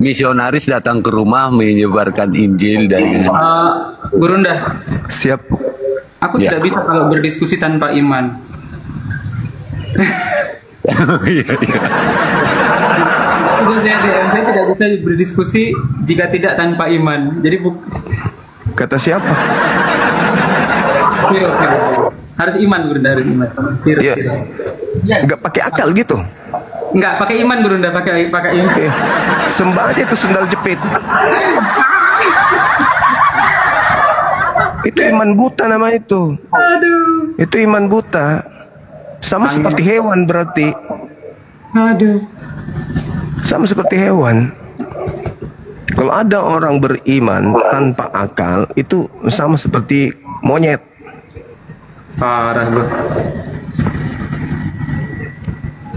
misionaris datang ke rumah menyebarkan Injil dan Gurunda, Siap. aku Ya. tidak bisa kalau berdiskusi tanpa iman. Iya, iya. Saya tidak bisa berdiskusi jika tidak tanpa iman. Jadi Kata siapa? Viro. Harus iman, Gurunda, harus iman. Viro. Iya. Nggak pakai akal gitu. Enggak, pakai iman, Gurunda, pakai iman. Sembah aja itu sendal jepit. Itu iman buta nama itu. Aduh. Itu iman buta. Sama seperti hewan berarti. Aduh. Sama seperti hewan. Kalau ada orang beriman tanpa akal, itu sama seperti monyet. Parah, Bro.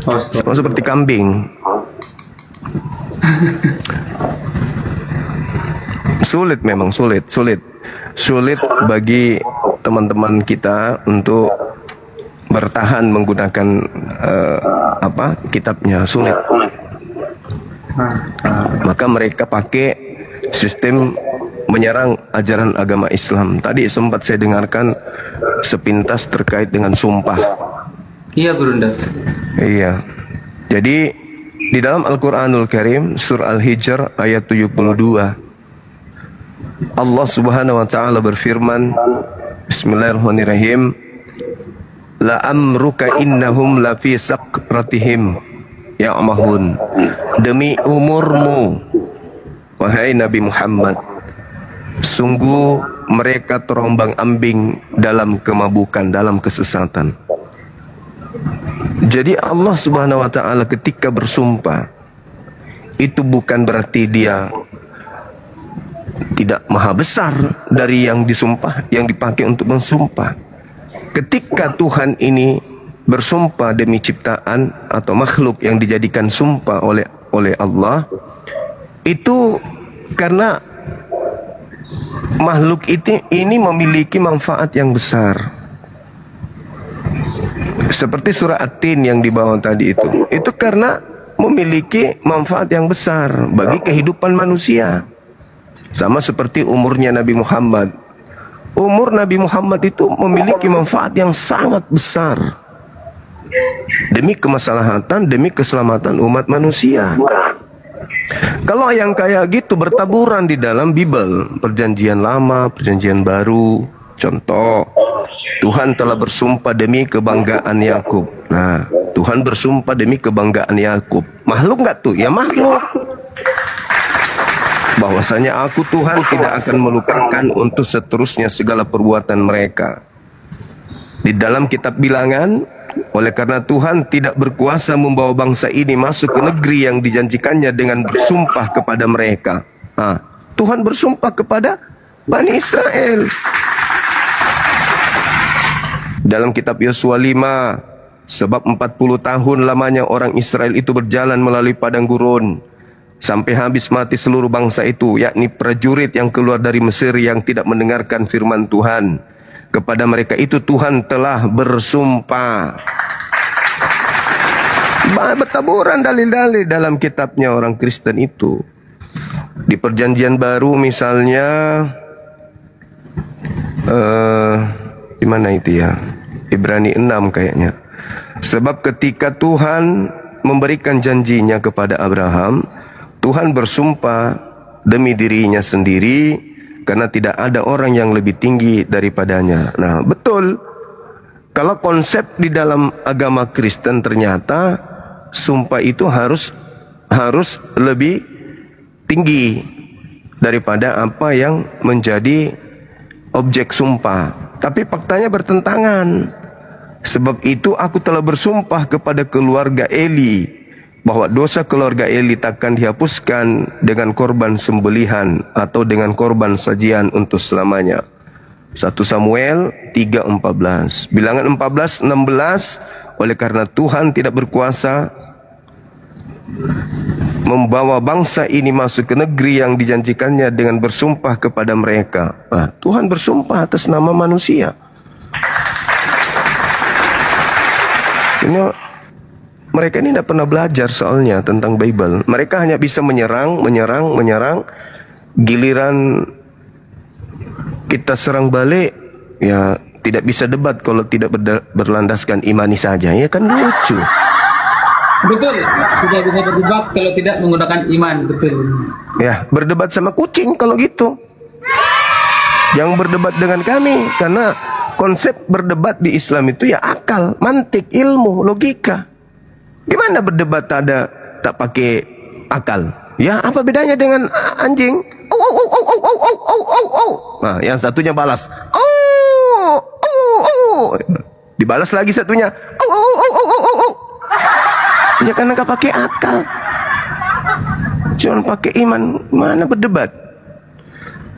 Sama seperti kambing. Sulit memang, sulit bagi teman-teman kita untuk bertahan menggunakan kitabnya, sulit. Maka mereka pakai sistem menyerang ajaran agama Islam. Tadi sempat saya dengarkan sepintas terkait dengan sumpah. Iya, Gurunda. Iya. Jadi di dalam Al-Qur'anul Karim surah Al-Hijr ayat 72, Allah Subhanahu wa taala berfirman, Bismillahirrahmanirrahim, la amruka innahum la fi sakratihim ya'mahun. Demi umurmu wahai Nabi Muhammad, sungguh mereka terombang-ambing dalam kemabukan, dalam kesesatan. Jadi Allah Subhanahu wa taala ketika bersumpah itu bukan berarti dia tidak maha besar dari yang disumpah, yang dipakai untuk bersumpah. Ketika Tuhan ini bersumpah demi ciptaan atau makhluk yang dijadikan sumpah oleh Allah, itu karena makhluk ini memiliki manfaat yang besar. Seperti surah At-Tin yang dibawa tadi itu karena memiliki manfaat yang besar bagi kehidupan manusia. Sama seperti umurnya Nabi Muhammad. Umur Nabi Muhammad itu memiliki manfaat yang sangat besar demi kemaslahatan, demi keselamatan umat manusia. Kalau yang kayak gitu bertaburan di dalam Bible, perjanjian lama, perjanjian baru. Contoh, Tuhan telah bersumpah demi kebanggaan Yakub. Nah, Tuhan bersumpah demi kebanggaan Yakub. Makhluk nggak tuh? Ya makhluk. Bahwasanya aku Tuhan tidak akan melupakan untuk seterusnya segala perbuatan mereka. Di dalam kitab Bilangan, oleh karena Tuhan tidak berkuasa membawa bangsa ini masuk ke negeri yang dijanjikannya dengan bersumpah kepada mereka. Nah, Tuhan bersumpah kepada Bani Israel. Dalam kitab Yosua 5, sebab 40 tahun lamanya orang Israel itu berjalan melalui padang gurun, sampai habis mati seluruh bangsa itu, yakni prajurit yang keluar dari Mesir yang tidak mendengarkan firman Tuhan. Kepada mereka itu Tuhan telah bersumpah. Bertaburan dalil-dalil dalam kitabnya orang Kristen itu. Di perjanjian baru misalnya, di mana itu ya? Ibrani 6 kayaknya. Sebab ketika Tuhan memberikan janjinya kepada Abraham, Tuhan bersumpah demi dirinya sendiri, karena tidak ada orang yang lebih tinggi daripadanya. Nah, betul. Kalau konsep di dalam agama Kristen ternyata sumpah itu harus lebih tinggi daripada apa yang menjadi objek sumpah. Tapi faktanya bertentangan. Sebab itu aku telah bersumpah kepada keluarga Eli bahwa dosa keluarga Eli takkan dihapuskan dengan korban sembelihan atau dengan korban sajian untuk selamanya. 1 Samuel 3:14. Bilangan 14:16. Oleh karena Tuhan tidak berkuasa membawa bangsa ini masuk ke negeri yang dijanjikannya dengan bersumpah kepada mereka. Nah, Tuhan bersumpah atas nama manusia. Ini Mereka ini tidak pernah belajar soalnya tentang Bible. Mereka hanya bisa menyerang. Giliran kita serang balik, ya tidak bisa debat kalau tidak berlandaskan imani saja. Ya kan lucu. Betul, tidak bisa berdebat kalau tidak menggunakan iman, betul. Ya, berdebat sama kucing kalau gitu. Jangan berdebat dengan kami, karena konsep berdebat di Islam itu ya akal, mantik, ilmu, logika. Gimana berdebat tak pakai akal? Ya, apa bedanya dengan anjing? Nah, yang satunya balas. Dibalas lagi satunya. Ya karena nggak pakai akal. Cuma pakai iman, mana berdebat?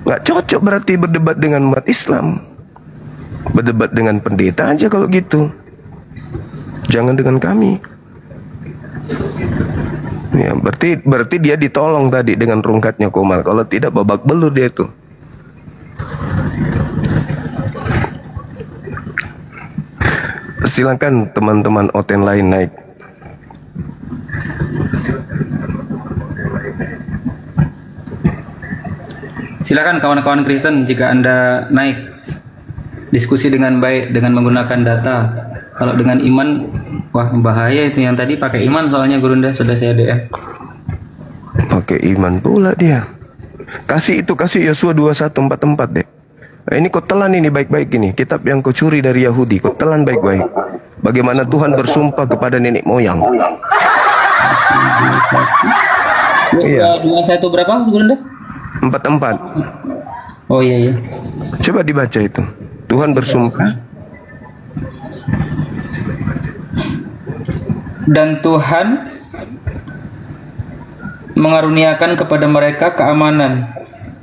Nggak cocok berarti berdebat dengan umat Islam. Berdebat dengan pendeta aja kalau gitu. Jangan dengan kami. Ya, berarti dia ditolong tadi dengan rungkatnya Komal. Kalau tidak babak belur dia itu. Silakan teman-teman Oten lain naik. Silakan kawan-kawan Kristen jika Anda naik diskusi dengan baik dengan menggunakan data. Kalau dengan iman, wah bahaya itu. Yang tadi pakai iman soalnya Gurunda sudah saya DM. Pakai iman pula dia. Kasih Yosua 21:44 deh. Nah, ini kau telan ini baik-baik ini. Kitab yang kau curi dari Yahudi, kau telan baik-baik. Bagaimana Tuhan bersumpah kepada nenek moyang. Yosua 21 berapa Gurunda? 44. Oh iya. Coba dibaca itu. Tuhan bersumpah. Dan Tuhan mengaruniakan kepada mereka keamanan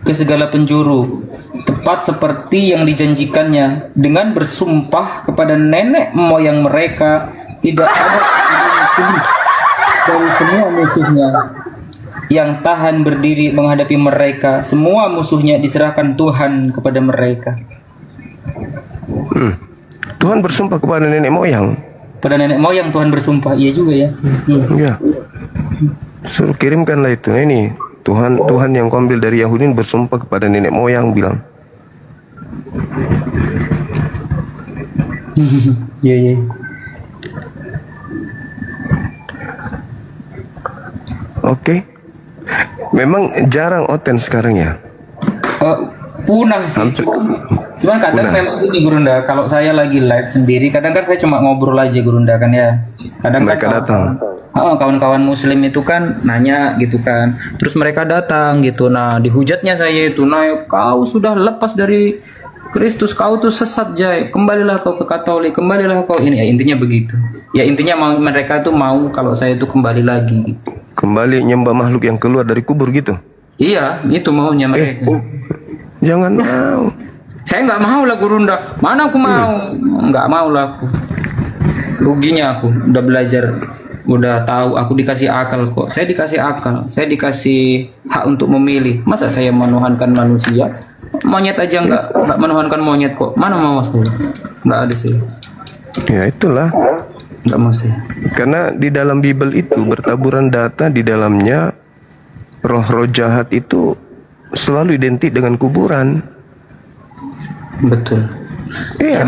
ke segala penjuru, tepat seperti yang dijanjikannya, dengan bersumpah kepada nenek moyang mereka, tidak ada dari semua musuhnya yang tahan berdiri menghadapi mereka. Semua musuhnya diserahkan Tuhan kepada mereka. Tuhan bersumpah kepada nenek moyang. Pada nenek moyang Tuhan bersumpah, iya juga ya. Ya. Suruh kirimkanlah itu. Ini Tuhan yang kau ambil dari Yahudi bersumpah kepada nenek moyang bilang. Iya. Oke. Memang jarang Oten sekarang ya. Punah sih. Cuman kadang memang ini Gurunda, kalau saya lagi live sendiri, kadang kan saya cuma ngobrol aja Gurunda kan ya. Kadang mereka datang. Kawan-kawan Muslim itu kan nanya gitu kan, terus mereka datang gitu. Nah dihujatnya saya itu, nah kau sudah lepas dari Kristus, kau tuh sesat Jai, kembalilah kau ke Katolik, kembalilah kau ini. Ya intinya begitu. Ya intinya mereka tuh mau kalau saya itu kembali lagi. Kembali nyembah makhluk yang keluar dari kubur gitu. Iya, itu maunya mereka. Jangan mau. Saya nggak mau lah Gurunda. Mana aku mau? Nggak mau lah aku. Ruginya aku udah belajar, udah tahu, aku dikasih akal kok. Saya dikasih akal, saya dikasih hak untuk memilih. Masa saya menuhankan manusia? Monyet aja nggak menuhankan monyet kok. Mana mau saya? Nggak ada sih. Ya itulah. Nggak mau sih. Karena di dalam Bible itu bertaburan data di dalamnya, roh-roh jahat itu selalu identik dengan kuburan. Betul. Iya.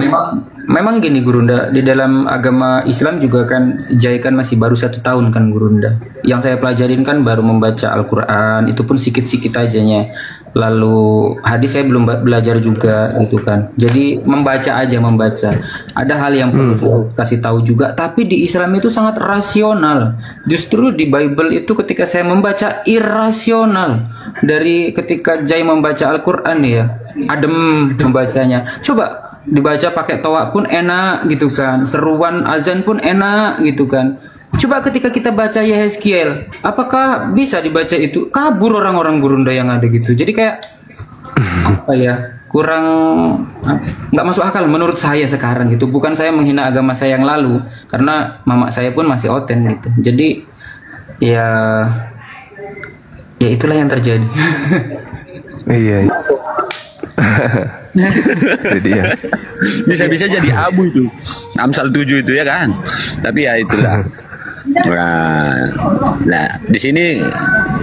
Memang gini Gurunda, di dalam agama Islam juga kan Jai kan masih baru 1 tahun kan Gurunda. Yang saya pelajarin kan baru membaca Al-Quran, itu pun sikit-sikit ajanya. Lalu hadis saya belum belajar juga gitu kan. Jadi membaca aja, membaca. Ada hal yang perlu saya kasih tahu juga. Tapi di Islam itu sangat rasional. Justru di Bible itu ketika saya membaca irasional. Dari ketika Jai membaca Al-Quran ya, adem membacanya. Coba dibaca pakai toa pun enak gitu kan, seruan azan pun enak gitu kan. Coba ketika kita baca Yehezkiel, apakah bisa dibaca itu? Kabur orang-orang Gurunda yang ada gitu. Jadi kayak apa ya, kurang nggak masuk akal menurut saya sekarang gitu. Bukan saya menghina agama saya yang lalu, karena mama saya pun masih Oten gitu. Jadi ya itulah yang terjadi. Iya. Jadi ya. Bisa-bisa jadi abu itu. Amsal 7 itu ya kan. Tapi ya itulah. Nah, di sini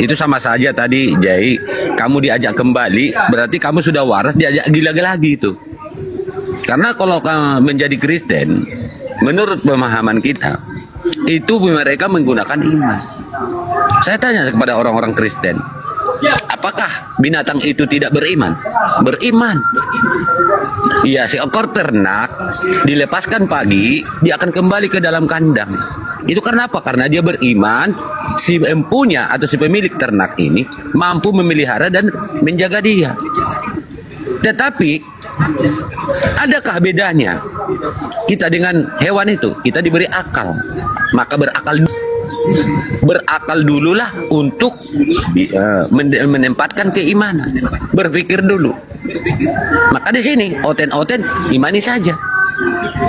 itu sama saja tadi, Jai. Kamu diajak kembali, berarti kamu sudah waras diajak gila lagi itu. Karena kalau kamu menjadi Kristen, menurut pemahaman kita, itu mereka menggunakan iman. Saya tanya kepada orang-orang Kristen, apakah binatang itu tidak beriman? Beriman. Iya, seekor ternak dilepaskan pagi, dia akan kembali ke dalam kandang. Itu karena apa? Karena dia beriman, si empunya atau si pemilik ternak ini mampu memelihara dan menjaga dia. Tetapi, adakah bedanya kita dengan hewan itu? Kita diberi akal, maka berakal dululah untuk menempatkan keimanan, berpikir dulu. Maka di sini oten-oten imani saja.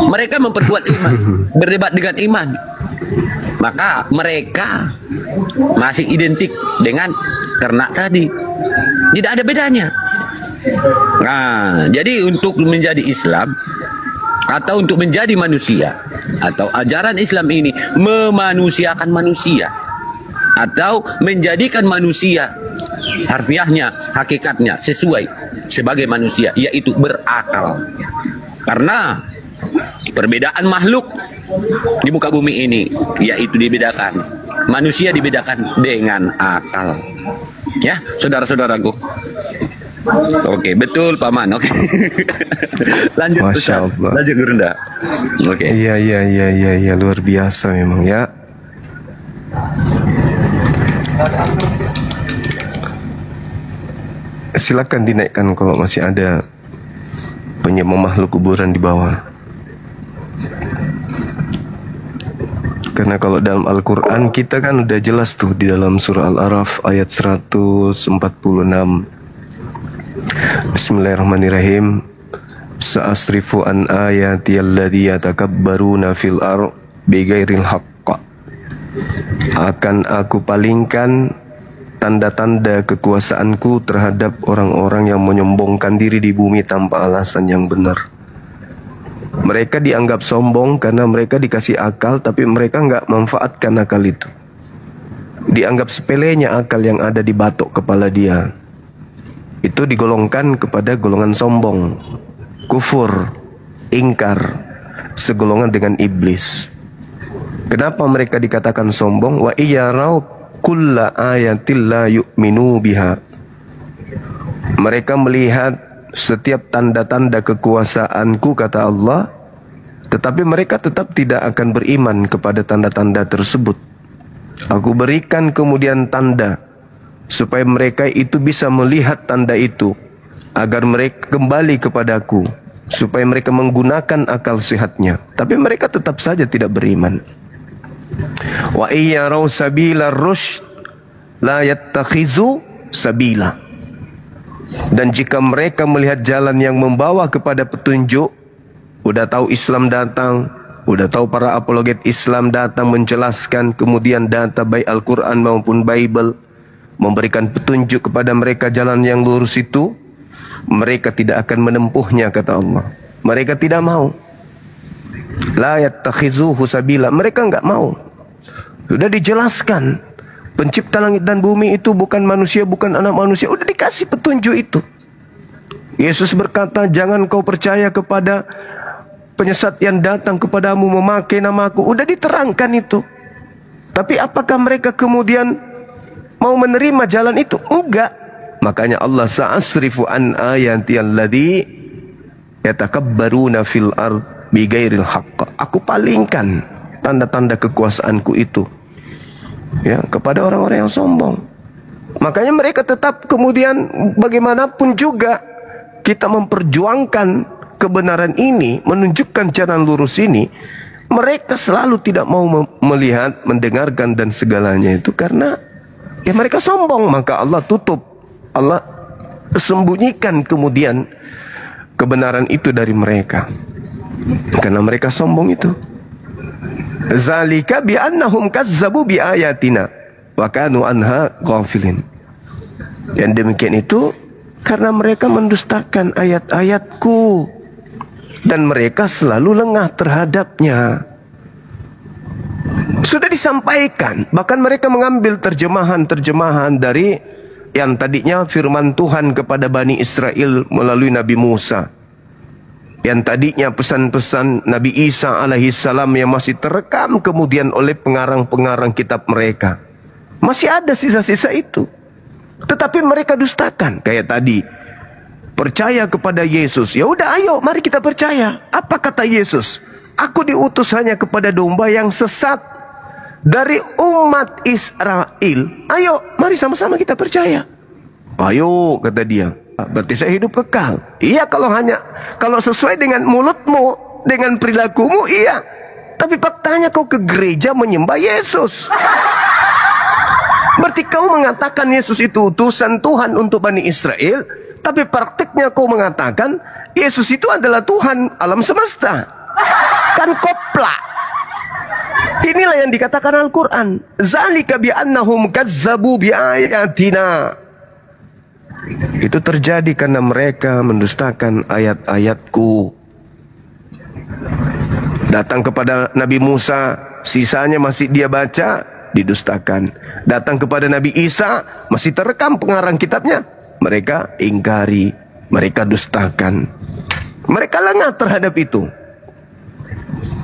Mereka memperkuat iman, berdebat dengan iman. Maka mereka masih identik dengan ternak tadi. Tidak ada bedanya. Nah, jadi untuk menjadi Islam atau untuk menjadi manusia, atau ajaran Islam ini memanusiakan manusia atau menjadikan manusia harfiahnya, hakikatnya sesuai sebagai manusia, yaitu berakal. Karena perbedaan makhluk di muka bumi ini yaitu dibedakan, manusia dibedakan dengan akal. Ya, saudara-saudaraku. Oke, betul Paman. Oke. Lanjut Masya Ustaz. Allah. Lanjut Gurunda. Oke. Iya, luar biasa memang ya. Silakan dinaikkan kalau masih ada makhluk kuburan di bawah. Karena kalau dalam Al-Quran kita kan udah jelas tuh di dalam surah Al-Araf ayat 146. Bismillahirrahmanirrahim. Sa'asrifu an ayati alladhi yatakabbaruna fil ar' bighairil haqq. Akan aku palingkan tanda-tanda kekuasaanku terhadap orang-orang yang menyombongkan diri di bumi tanpa alasan yang benar. Mereka dianggap sombong karena mereka dikasih akal, tapi mereka nggak manfaatkan akal itu. Dianggap sepelenya akal yang ada di batok kepala dia. Itu digolongkan kepada golongan sombong, kufur, ingkar, segolongan dengan iblis. Kenapa mereka dikatakan sombong? Wa iyarau kulla ayatil la yu'minu biha. Mereka melihat setiap tanda-tanda kekuasaanku, kata Allah, tetapi mereka tetap tidak akan beriman kepada tanda-tanda tersebut. Aku berikan kemudian tanda supaya mereka itu bisa melihat tanda itu, agar mereka kembali kepadaku, supaya mereka menggunakan akal sehatnya. Tapi mereka tetap saja tidak beriman. Wa iyyarau sabila rusyd la yattakhizu sabila. Dan jika mereka melihat jalan yang membawa kepada petunjuk, udah tahu Islam datang, udah tahu para apologet Islam datang menjelaskan, kemudian data baik Al-Quran maupun Bible memberikan petunjuk kepada mereka jalan yang lurus itu, mereka tidak akan menempuhnya, kata Allah. Mereka tidak mau. La yattakhizuhu sabila. Mereka enggak mau. Sudah dijelaskan, pencipta langit dan bumi itu bukan manusia, bukan anak manusia. Udah dikasih petunjuk itu. Yesus berkata, jangan kau percaya kepada penyesat yang datang kepadamu memakai namaku. Udah diterangkan itu. Tapi apakah mereka kemudian mau menerima jalan itu? Enggak. Makanya Allah sa'asrifu an ayati alladhi yatakabbaruna fil ard bighairil haqq. Aku palingkan tanda-tanda kekuasaanku itu, ya, kepada orang-orang yang sombong. Makanya mereka tetap kemudian bagaimanapun juga kita memperjuangkan kebenaran ini, menunjukkan jalan lurus ini, mereka selalu tidak mau melihat, mendengarkan dan segalanya itu karena ya mereka sombong. Maka Allah tutup, Allah sembunyikan kemudian kebenaran itu dari mereka karena mereka sombong itu. Zalika bi'annahum kazzabu biayatina wa kanu anha ghafilin. Yang demikian itu karena mereka mendustakan ayat-ayatku dan mereka selalu lengah terhadapnya. Sudah disampaikan. Bahkan mereka mengambil terjemahan-terjemahan dari yang tadinya firman Tuhan kepada Bani Israel melalui Nabi Musa. Yang tadinya pesan-pesan Nabi Isa alaihissalam yang masih terekam kemudian oleh pengarang-pengarang kitab mereka. Masih ada sisa-sisa itu. Tetapi mereka dustakan. Kayak tadi, percaya kepada Yesus. Ya udah, ayo mari kita percaya. Apa kata Yesus? Aku diutus hanya kepada domba yang sesat dari umat Israel. Ayo, mari sama-sama kita percaya. Ayo, kata dia. Berarti saya hidup kekal. Iya, kalau sesuai dengan mulutmu, dengan perilakumu, iya. Tapi faktanya kau ke gereja menyembah Yesus. Berarti kau mengatakan Yesus itu utusan Tuhan untuk Bani Israel, tapi praktiknya kau mengatakan Yesus itu adalah Tuhan alam semesta. Kan koplak. Inilah yang dikatakan Al-Quran. Zalika bi'annahum kazzabu bi'ayatina. Itu terjadi karena mereka mendustakan ayat-ayatku. Datang kepada Nabi Musa, sisanya masih dia baca, didustakan. Datang kepada Nabi Isa, masih terekam pengarang kitabnya, mereka ingkari, mereka dustakan. Mereka lengah terhadap itu.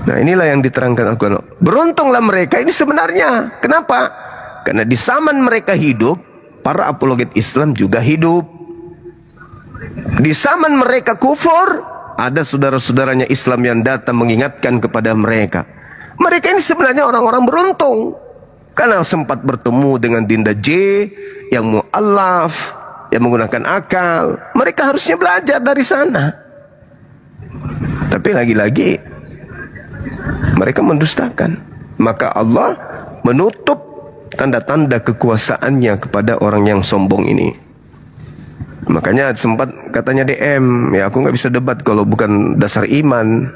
Nah, inilah yang diterangkan Al-Quran. Beruntunglah mereka ini sebenarnya. Kenapa? Karena di zaman mereka hidup, para apologet Islam juga hidup. Di zaman mereka kufur, ada saudara-saudaranya Islam yang datang mengingatkan kepada mereka. Mereka ini sebenarnya orang-orang beruntung, karena sempat bertemu dengan Dinda J yang mu'alaf, yang menggunakan akal. Mereka harusnya belajar dari sana. Tapi lagi-lagi mereka mendustakan. Maka Allah menutup tanda-tanda kekuasaannya kepada orang yang sombong ini. Makanya sempat katanya DM, ya aku nggak bisa debat kalau bukan dasar iman.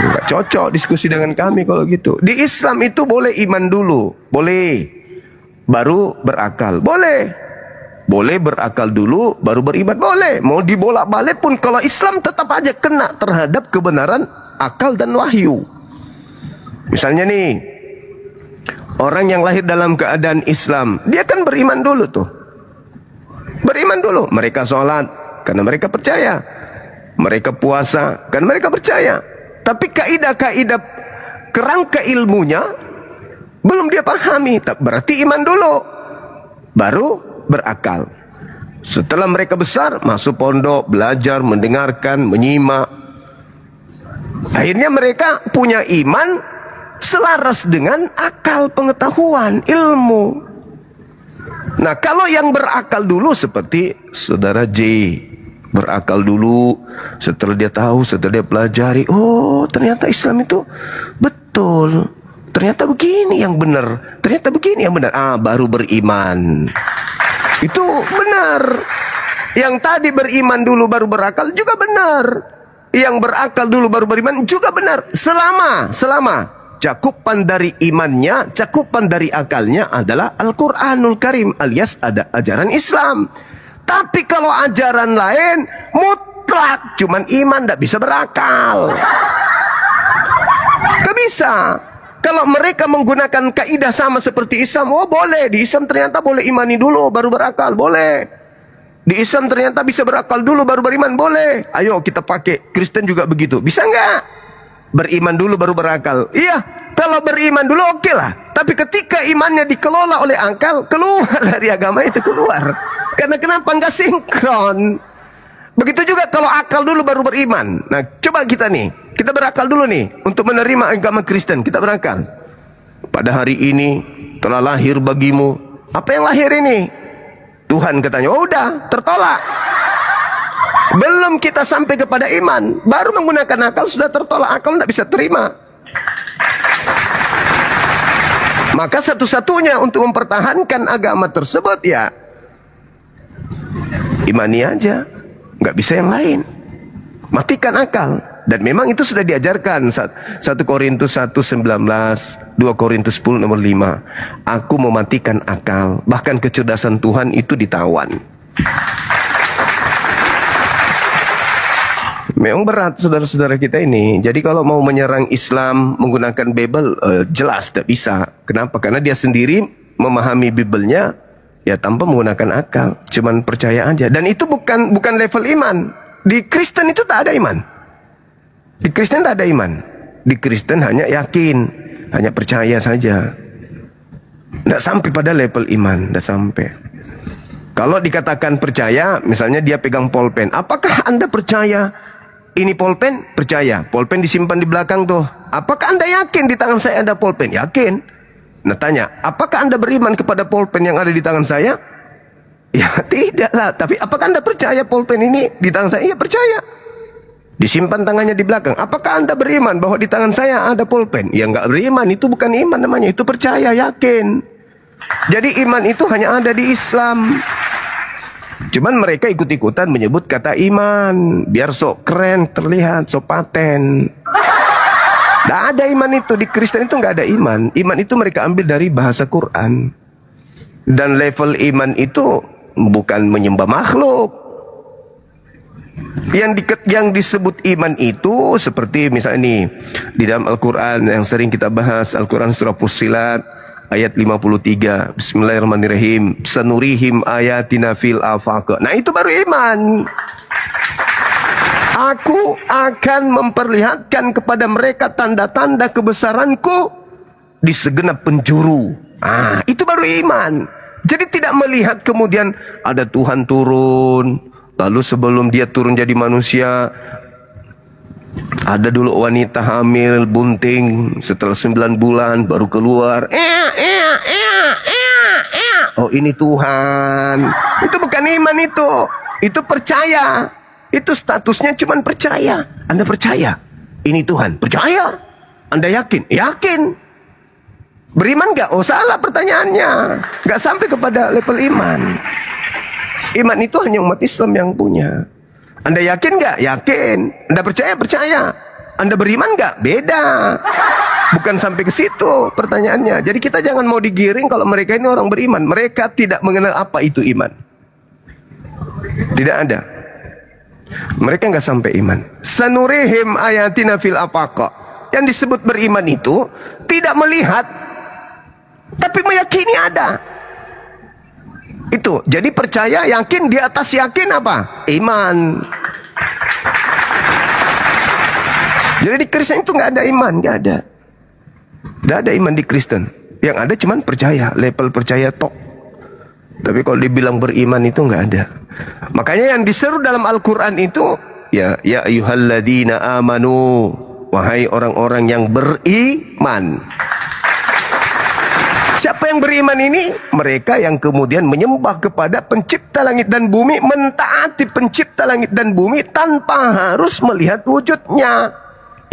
Nggak cocok diskusi dengan kami kalau gitu. Di Islam itu boleh iman dulu, boleh, baru berakal, boleh. Boleh berakal dulu, baru beriman, boleh. Mau dibolak-balik pun kalau Islam tetap aja kena terhadap kebenaran akal dan wahyu. Misalnya nih, orang yang lahir dalam keadaan Islam, dia kan beriman dulu tuh. Beriman dulu. Mereka sholat karena mereka percaya. Mereka puasa karena mereka percaya. Tapi kaidah-kaidah kerangka ilmunya belum dia pahami. Berarti iman dulu, baru berakal. Setelah mereka besar, masuk pondok, belajar, mendengarkan, menyimak. Akhirnya mereka punya iman selaras dengan akal, pengetahuan, ilmu. Nah, kalau yang berakal dulu seperti saudara J, berakal dulu, setelah dia tahu, setelah dia pelajari, oh ternyata Islam itu betul, ternyata begini yang benar, ternyata begini yang benar, baru beriman. Itu benar. Yang tadi beriman dulu baru berakal juga benar. Yang berakal dulu baru beriman juga benar. Selama cakupan dari imannya, cakupan dari akalnya adalah Al-Quranul Karim, alias ada ajaran Islam. Tapi kalau ajaran lain mutlak, cuman iman, tidak bisa berakal. Tidak bisa. Kalau mereka menggunakan kaidah sama seperti Islam, oh boleh. Di Islam ternyata boleh imani dulu baru berakal, boleh. Di Islam ternyata bisa berakal dulu baru beriman, boleh. Ayo kita pakai. Kristen juga begitu, bisa nggak? Beriman dulu baru berakal. Iya, kalau beriman dulu oke lah. Tapi ketika imannya dikelola oleh akal, keluar dari agama itu, keluar. Karena kenapa? Nggak sinkron. Begitu juga kalau akal dulu baru beriman. Nah, coba kita berakal dulu nih untuk menerima agama Kristen. Kita berakal. Pada hari ini telah lahir bagimu. Apa yang lahir ini? Tuhan katanya. Oh udah, tertolak. Belum kita sampai kepada iman, baru menggunakan akal sudah tertolak. Akal tidak bisa terima. Maka satu-satunya untuk mempertahankan agama tersebut ya imani aja, nggak bisa yang lain. Matikan akal. Dan memang itu sudah diajarkan. 1 Korintus 1:19, 2 Korintus 10 nomor 5. Aku mematikan akal, bahkan kecerdasan Tuhan itu ditawan. Memang berat saudara-saudara kita ini. Jadi kalau mau menyerang Islam menggunakan Bible, jelas tidak bisa. Kenapa? Karena dia sendiri memahami Bible-nya ya tanpa menggunakan akal, cuman percaya aja. Dan itu bukan level iman. Di Kristen itu tak ada iman. Di Kristen tak ada iman. Di Kristen hanya yakin, hanya percaya saja. Tidak sampai pada level iman, tidak sampai. Kalau dikatakan percaya, misalnya dia pegang pulpen, apakah Anda percaya ini pulpen? Percaya. Pulpen disimpan di belakang tuh. Apakah Anda yakin di tangan saya ada pulpen? Yakin. Nah tanya, apakah Anda beriman kepada pulpen yang ada di tangan saya? Ya tidak lah. Tapi apakah Anda percaya pulpen ini di tangan saya? Ya percaya. Disimpan tangannya di belakang. Apakah Anda beriman bahwa di tangan saya ada pulpen? Ya nggak beriman. Itu bukan iman namanya. Itu percaya, yakin. Jadi iman itu hanya ada di Islam. Cuman mereka ikut-ikutan menyebut kata iman biar sok keren terlihat, sok paten. Tidak ada iman itu. Di Kristen itu nggak ada iman. Iman itu mereka ambil dari bahasa Quran. Dan level iman itu bukan menyembah makhluk. Yang disebut iman itu seperti misalnya nih di dalam Al-Quran yang sering kita bahas, Al-Quran surah Fussilat ayat 53. Bismillahirrahmanirrahim. Sanurihim ayatina fil afaq. Nah itu baru iman. Aku akan memperlihatkan kepada mereka tanda-tanda kebesaranku di segenap penjuru. Itu baru iman. Jadi tidak melihat kemudian ada Tuhan turun, lalu sebelum dia turun jadi manusia, ada dulu wanita hamil, bunting, setelah 9 bulan baru keluar. Oh ini Tuhan. Itu bukan iman itu. Itu percaya. Itu statusnya cuma percaya. Anda percaya ini Tuhan? Percaya. Anda yakin? Yakin. Beriman gak? Oh salah pertanyaannya. Gak sampai kepada level iman. Iman itu hanya umat Islam yang punya. Anda yakin gak? Yakin. Anda percaya? Percaya. Anda beriman gak? Beda. Bukan sampai ke situ pertanyaannya. Jadi kita jangan mau digiring kalau mereka ini orang beriman. Mereka tidak mengenal apa itu iman. Tidak ada. Mereka nggak sampai iman. Sanurihim ayatina fil afaq. Yang disebut beriman itu tidak melihat, tapi meyakini ada. Itu. Jadi percaya, yakin, di atas yakin apa? Iman. Jadi di Kristen itu nggak ada iman, nggak ada. Nggak ada iman di Kristen. Yang ada cuman percaya, level percaya tok. Tapi kalau dibilang beriman itu nggak ada. Makanya yang diseru dalam Al-Quran itu ya ayyuhalladzina amanu, wahai orang-orang yang beriman. Siapa yang beriman ini? Mereka yang kemudian menyembah kepada pencipta langit dan bumi, mentaati pencipta langit dan bumi tanpa harus melihat wujudnya.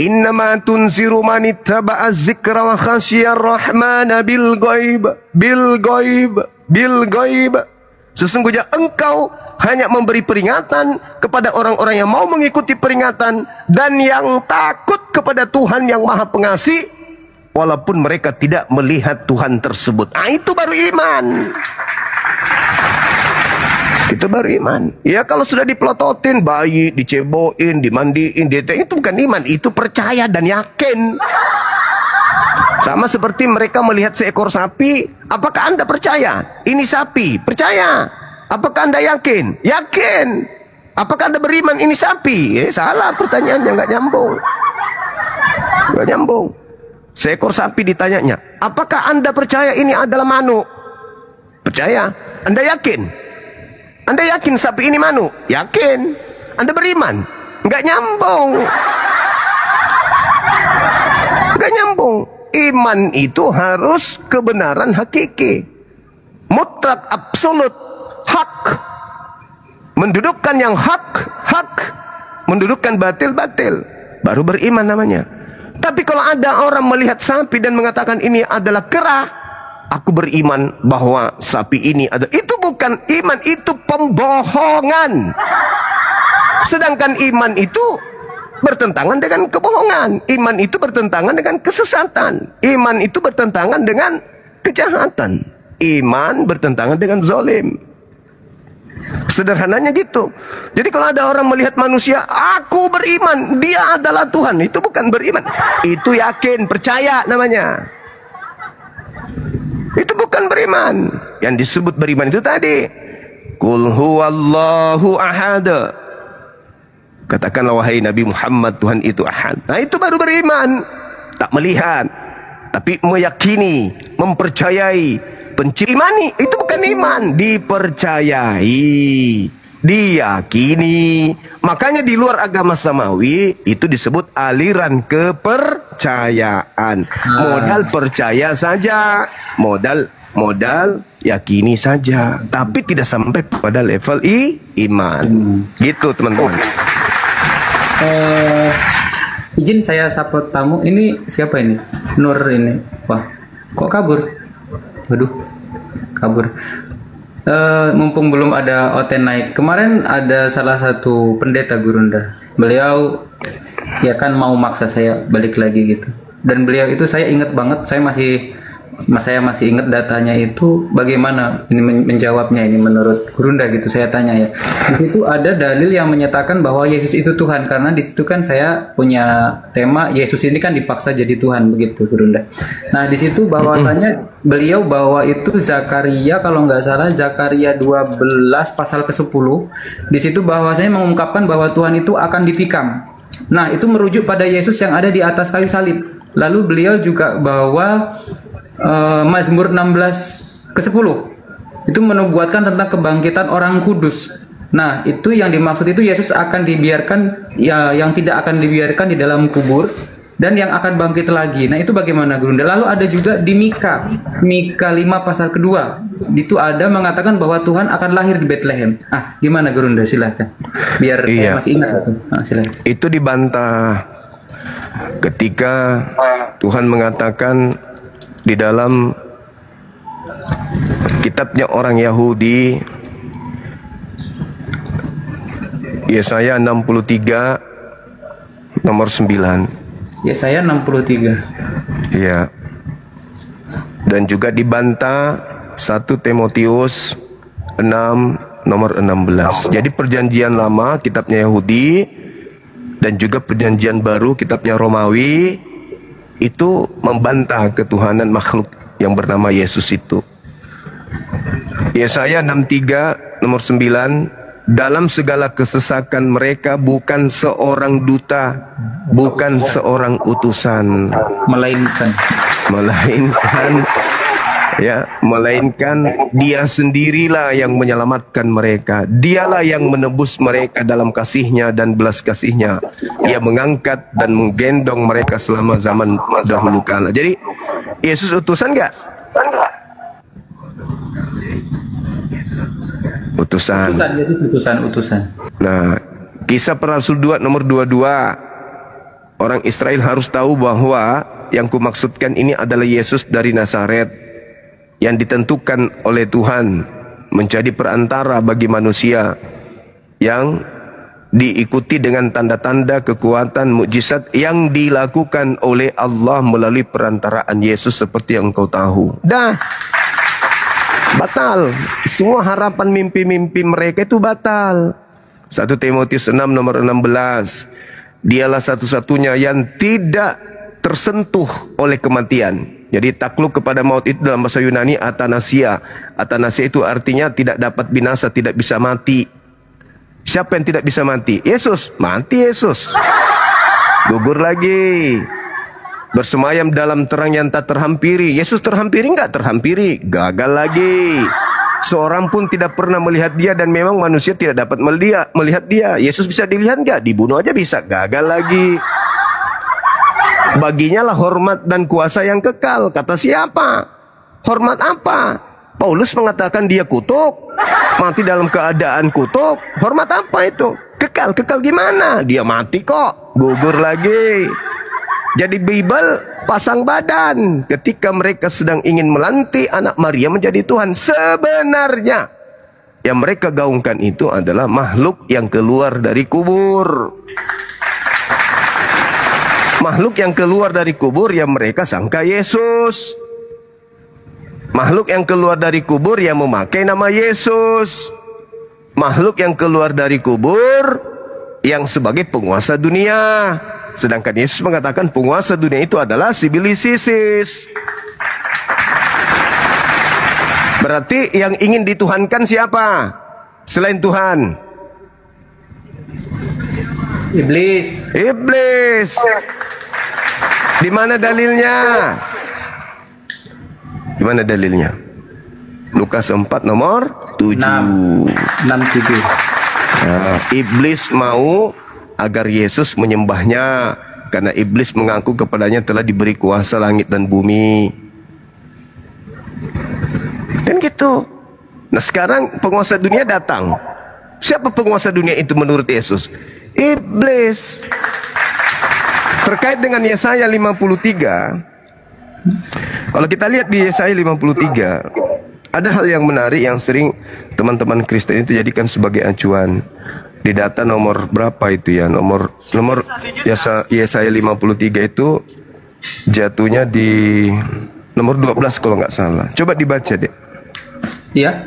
Innama tunziru man ittaba'a dzikra wa khasyiyar rahmana bil ghaib. Sesungguhnya engkau hanya memberi peringatan kepada orang-orang yang mau mengikuti peringatan dan yang takut kepada Tuhan yang Maha Pengasih, walaupun mereka tidak melihat Tuhan tersebut. Itu baru iman. Itu baru iman. Ya kalau sudah dipelototin, bayi, diceboin, dimandiin, itu bukan iman. Itu percaya dan yakin. Sama seperti mereka melihat seekor sapi. Apakah Anda percaya? Ini sapi. Percaya. Apakah Anda yakin? Yakin. Apakah Anda beriman ini sapi? Salah pertanyaannya, nggak nyambung. Nggak nyambung. Seekor sapi ditanyanya, apakah Anda percaya ini adalah manuk? Percaya. Anda yakin? Anda yakin sapi ini manuk? Yakin. Anda beriman? Nggak nyambung. Nggak nyambung. Iman itu harus kebenaran hakiki, mutlak, absolut, hak. Mendudukkan yang hak, mendudukkan batil, baru beriman namanya. Tapi kalau ada orang melihat sapi dan mengatakan ini adalah kera, aku beriman bahwa sapi ini ada. Itu bukan iman, itu pembohongan. Sedangkan iman itu bertentangan dengan kebohongan. Iman itu bertentangan dengan kesesatan. Iman itu bertentangan dengan kejahatan. Iman bertentangan dengan zalim. Sederhananya gitu. Jadi kalau ada orang melihat manusia, aku beriman, dia adalah Tuhan, itu bukan beriman. Itu yakin, percaya namanya. Itu bukan beriman. Yang disebut beriman itu tadi, Qul huwallahu ahad. Katakanlah wahai Nabi Muhammad, Tuhan itu ahad. Nah itu baru beriman. Tak melihat, tapi meyakini, mempercayai, imani. Itu bukan iman, dipercayai, diyakini. Makanya di luar agama samawi itu disebut aliran kepercayaan. Modal percaya saja, modal yakini saja, tapi tidak sampai pada level iman. Gitu teman-teman. Izin saya sapa tamu. Ini siapa ini? Nur ini. Wah, kok kabur? Waduh, kabur. Mumpung belum ada Oten naik. Kemarin ada salah satu pendeta Gurunda. Beliau ya kan mau maksa saya balik lagi gitu. Dan beliau itu saya ingat banget. Saya masih ingat datanya itu. Bagaimana ini menjawabnya ini menurut Gurunda gitu. Saya tanya ya. Di situ ada dalil yang menyatakan bahwa Yesus itu Tuhan, karena di situ kan saya punya tema Yesus ini kan dipaksa jadi Tuhan begitu Gurunda. Nah di situ bahwasanya beliau bawa itu Zakaria, kalau nggak salah Zakaria 12 pasal ke-10. Di situ bahwasanya mengungkapkan bahwa Tuhan itu akan ditikam. Nah itu merujuk pada Yesus yang ada di atas kayu salib. Lalu beliau juga bawa Mazmur 16 ke-10. Itu menubuatkan tentang kebangkitan orang kudus. Nah, itu yang dimaksud itu Yesus akan dibiarkan, ya, yang tidak akan dibiarkan di dalam kubur dan yang akan bangkit lagi. Nah, itu bagaimana Gurunda? Lalu ada juga di Mika 5 pasal kedua. Itu ada mengatakan bahwa Tuhan akan lahir di Bethlehem. Ah, gimana Gurunda? Silakan. Biar saya masih ingat itu. Silakan. Itu dibantah ketika Tuhan mengatakan di dalam kitabnya orang Yahudi, Yesaya 63 nomor 9. Yesaya 63. Iya. Dan juga dibantah 1 Timotius 6 nomor 16. Jadi perjanjian lama kitabnya Yahudi dan juga perjanjian baru kitabnya Romawi itu membantah ketuhanan makhluk yang bernama Yesus itu. Yesaya 63 nomor 9, dalam segala kesesakan mereka bukan seorang duta, bukan seorang utusan, melainkan Dia sendirilah yang menyelamatkan mereka. Dialah yang menebus mereka dalam kasih-Nya dan belas kasih-Nya. Ia mengangkat dan menggendong mereka selama zaman dahulu kala. Jadi Yesus utusan enggak? Utusan. Nah, Kisah Para Rasul 2 nomor 22. Orang Israel harus tahu bahwa yang kumaksudkan ini adalah Yesus dari Nazaret yang ditentukan oleh Tuhan menjadi perantara bagi manusia, yang diikuti dengan tanda-tanda kekuatan mukjizat yang dilakukan oleh Allah melalui perantaraan Yesus seperti yang engkau tahu. Dah batal. Semua harapan mimpi-mimpi mereka itu batal. 1 Timotius 6 nomor 16. Dialah satu-satunya yang tidak tersentuh oleh kematian. Jadi takluk kepada maut itu dalam bahasa Yunani atanasia. Atanasia itu artinya tidak dapat binasa, tidak bisa mati. Siapa yang tidak bisa mati? Yesus. Mati Yesus. Gugur lagi. Bersemayam dalam terang yang tak terhampiri. Yesus terhampiri enggak? Terhampiri. Gagal lagi. Seorang pun tidak pernah melihat Dia, dan memang manusia tidak dapat melihat Dia. Yesus bisa dilihat enggak? Dibunuh aja bisa. Gagal lagi. Baginya lah hormat dan kuasa yang kekal. Kata siapa? Hormat apa? Paulus mengatakan dia kutuk. Mati dalam keadaan kutuk. Hormat apa itu? Kekal. Kekal gimana? Dia mati kok. Gugur lagi. Jadi Bible pasang badan ketika mereka sedang ingin melantik anak Maria menjadi Tuhan. Sebenarnya yang mereka gaungkan itu adalah makhluk yang keluar dari kubur. Makhluk yang keluar dari kubur yang mereka sangka Yesus. Makhluk yang keluar dari kubur yang memakai nama Yesus. makhluk yang keluar dari kubur yang sebagai penguasa dunia. Sedangkan Yesus mengatakan penguasa dunia itu adalah si iblis Isis. Berarti yang ingin dituhankan siapa selain Tuhan? Iblis. Iblis. Di mana dalilnya? Di mana dalilnya? Lukas 4 nomor 7. 6, 7. Nah, iblis mau agar Yesus menyembahnya karena iblis mengaku kepadanya telah diberi kuasa langit dan bumi. Kan gitu. Nah, sekarang penguasa dunia datang. Siapa penguasa dunia itu menurut Yesus? Iblis. Terkait dengan Yesaya 53, kalau kita lihat di Yesaya 53, ada hal yang menarik yang sering teman-teman Kristen itu jadikan sebagai acuan. Di data nomor berapa itu ya? Nomor Yesaya 53 itu jatuhnya di nomor 12 kalau nggak salah. Coba dibaca deh. Iya.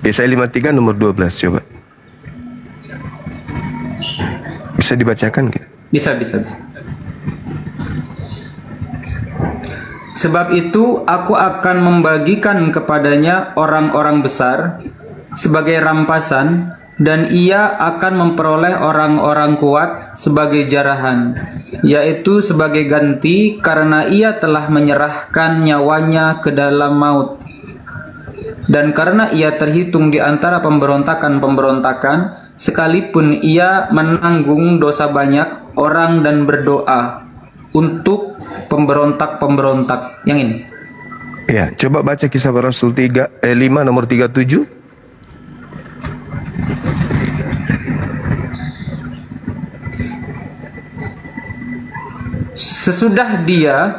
Yesaya 53 nomor 12 coba. Bisa dibacakan gitu? Bisa. Sebab itu aku akan membagikan kepadanya orang-orang besar sebagai rampasan, dan ia akan memperoleh orang-orang kuat sebagai jarahan, yaitu sebagai ganti karena ia telah menyerahkan nyawanya ke dalam maut. Dan karena ia terhitung di antara pemberontakan-pemberontakan, sekalipun ia menanggung dosa banyak orang dan berdoa untuk pemberontak-pemberontak. Yang ini. Ya, coba baca Kisah Para Rasul 5 nomor 37. Sesudah dia,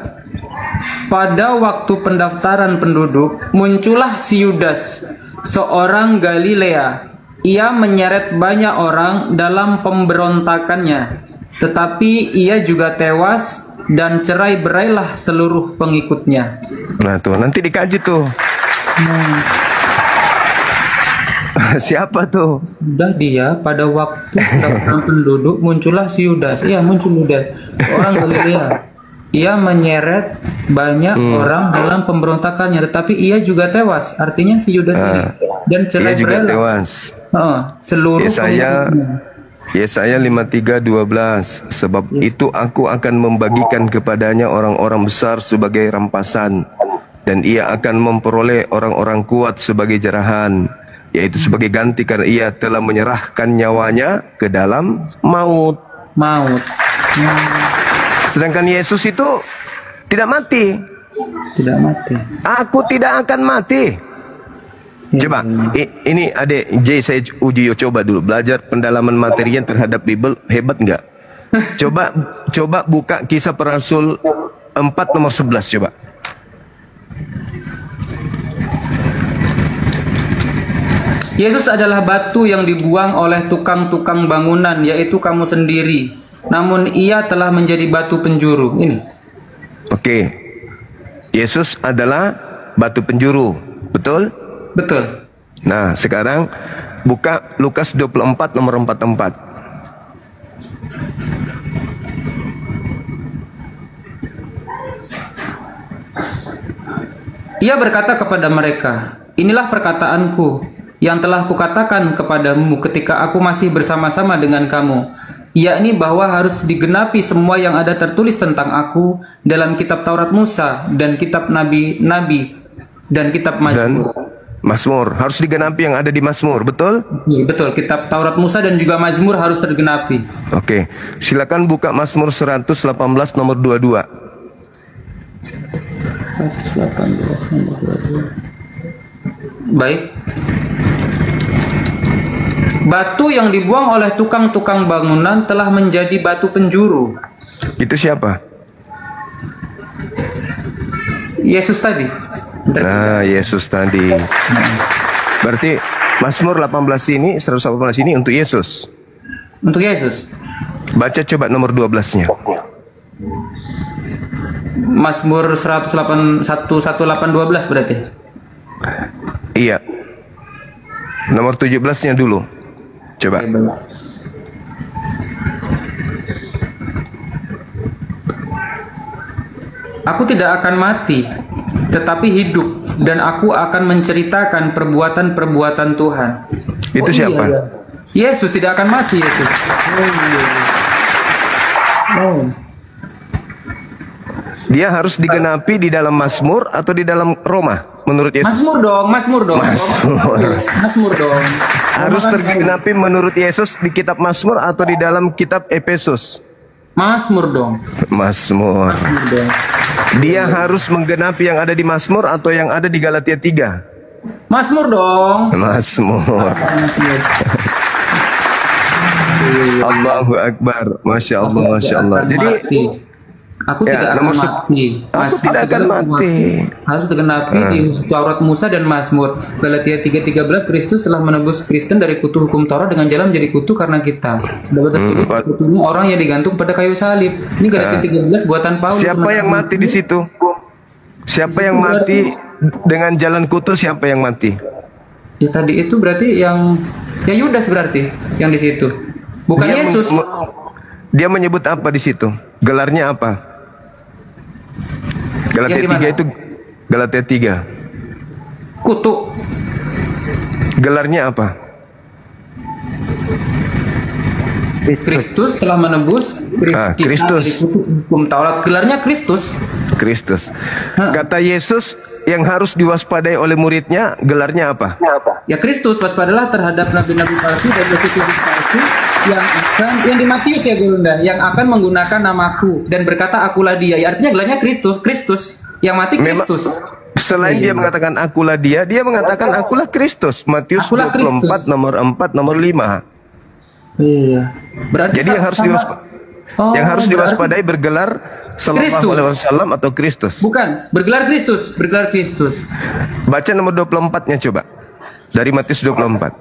pada waktu pendaftaran penduduk, muncullah si Yudas, seorang Galilea. Ia menyeret banyak orang dalam pemberontakannya, tetapi ia juga tewas dan cerai-berailah seluruh pengikutnya. Nah tuh, nanti dikaji tuh. Siapa tuh? Sudah dia, pada waktu pendaftaran penduduk, muncullah si Yudas. Iya, muncul Yudas, orang Galilea. Ia menyeret banyak orang dalam pemberontakannya, tetapi ia juga tewas. Artinya si Yudas ini. Dan Ia juga cerai-berailah tewas. seluruh pengikutnya. Yesaya 53:12. Sebab itu aku akan membagikan kepadanya orang-orang besar sebagai rampasan, dan ia akan memperoleh orang-orang kuat sebagai jarahan, yaitu sebagai ganti karena ia telah menyerahkan nyawanya ke dalam maut. Sedangkan Yesus itu tidak mati. Tidak mati. Aku tidak akan mati. Coba, ini adik J, saya uji coba dulu belajar pendalaman materinya terhadap Bible, hebat nggak? Coba buka Kisah Para Rasul 4 nomor 11 coba. Yesus adalah batu yang dibuang oleh tukang-tukang bangunan, yaitu kamu sendiri. Namun ia telah menjadi batu penjuru. Ini. Oke. Yesus adalah batu penjuru, betul? Betul. Nah, sekarang buka Lukas 24 nomor 44. Ia berkata kepada mereka, inilah perkataanku yang telah kukatakan kepadamu ketika aku masih bersama-sama dengan kamu, yakni bahwa harus digenapi semua yang ada tertulis tentang aku dalam kitab Taurat Musa dan kitab Nabi-Nabi dan kitab Mazmur. Mazmur harus digenapi yang ada di Mazmur, betul? Betul, kitab Taurat Musa dan juga Mazmur harus tergenapi. Oke, silakan buka Mazmur 118 nomor 22. Baik. Batu yang dibuang oleh tukang-tukang bangunan telah menjadi batu penjuru. Itu siapa? Yesus tadi. Nah, Yesus tadi. Berarti Mazmur 18 ini, 118 ini untuk Yesus. Untuk Yesus. Baca coba nomor 12-nya. Mazmur 118 12 berarti. Iya. Nomor 17-nya dulu. Coba. Oke, baik. Aku tidak akan mati, tetapi hidup, dan aku akan menceritakan perbuatan-perbuatan Tuhan. Itu siapa? Iya. Yesus tidak akan mati, Yesus. Oh. Dia harus digenapi di dalam Mazmur atau di dalam Roma menurut Yesus? Mazmur dong. Mazmur. Mazmur dong. Harus Roma kan- tergenapi menurut Yesus di kitab Mazmur atau di dalam kitab Efesus? Mazmur dong. Mazmur. Mazmur dong. Dia harus menggenapi yang ada di Mazmur atau yang ada di Galatia 3? Mazmur dong. Mazmur. Allahu Akbar. Masya Allah, Masya Allah. Jadi aku ya, tidak akan nomor mati. aku tidak akan mati. Harus digenapi di Taurat Musa dan Mazmur. Galatia 3:13, Kristus telah menebus Kristen dari kutu hukum Taurat dengan jalan menjadi kutu karena kita. Sudah tertulis kutunya orang yang digantung pada kayu salib. Ini Galatia 13 buatan Paulus. Siapa yang mati di situ? Siapa yang mati dengan jalan kutu? Siapa yang mati? Ya tadi itu berarti yang ya Yudas berarti yang di situ. Bukan Dia Yesus. Dia menyebut apa di situ? Gelarnya apa? Galatia Yang di 3 mana? itu Galatia 3. Kutu. Gelarnya apa? Kristus telah menebus kita Kristus. dari kutu hukum Taurat. Gelarnya Kristus. Kristus. Kata Yesus yang harus diwaspadai oleh muridnya, gelarnya apa? Ya Kristus, waspadalah terhadap nabi-nabi palsu dan yesus-yesus palsu yang di Matius ya Gurunda, yang akan menggunakan namaku dan berkata akulah dia. Ya, artinya gelarnya Kristus. Yang mati Kristus. Selain dia mengatakan akulah dia mengatakan akulah Kristus. Matius Akulah 24 Kristus. nomor 4 nomor 5. Iya. Berarti Jadi yang harus diwaspadai bergelar sallallahu alaihi wasallam atau Kristus. Bukan, bergelar Kristus. Baca nomor 24-nya coba. Dari Matius 24.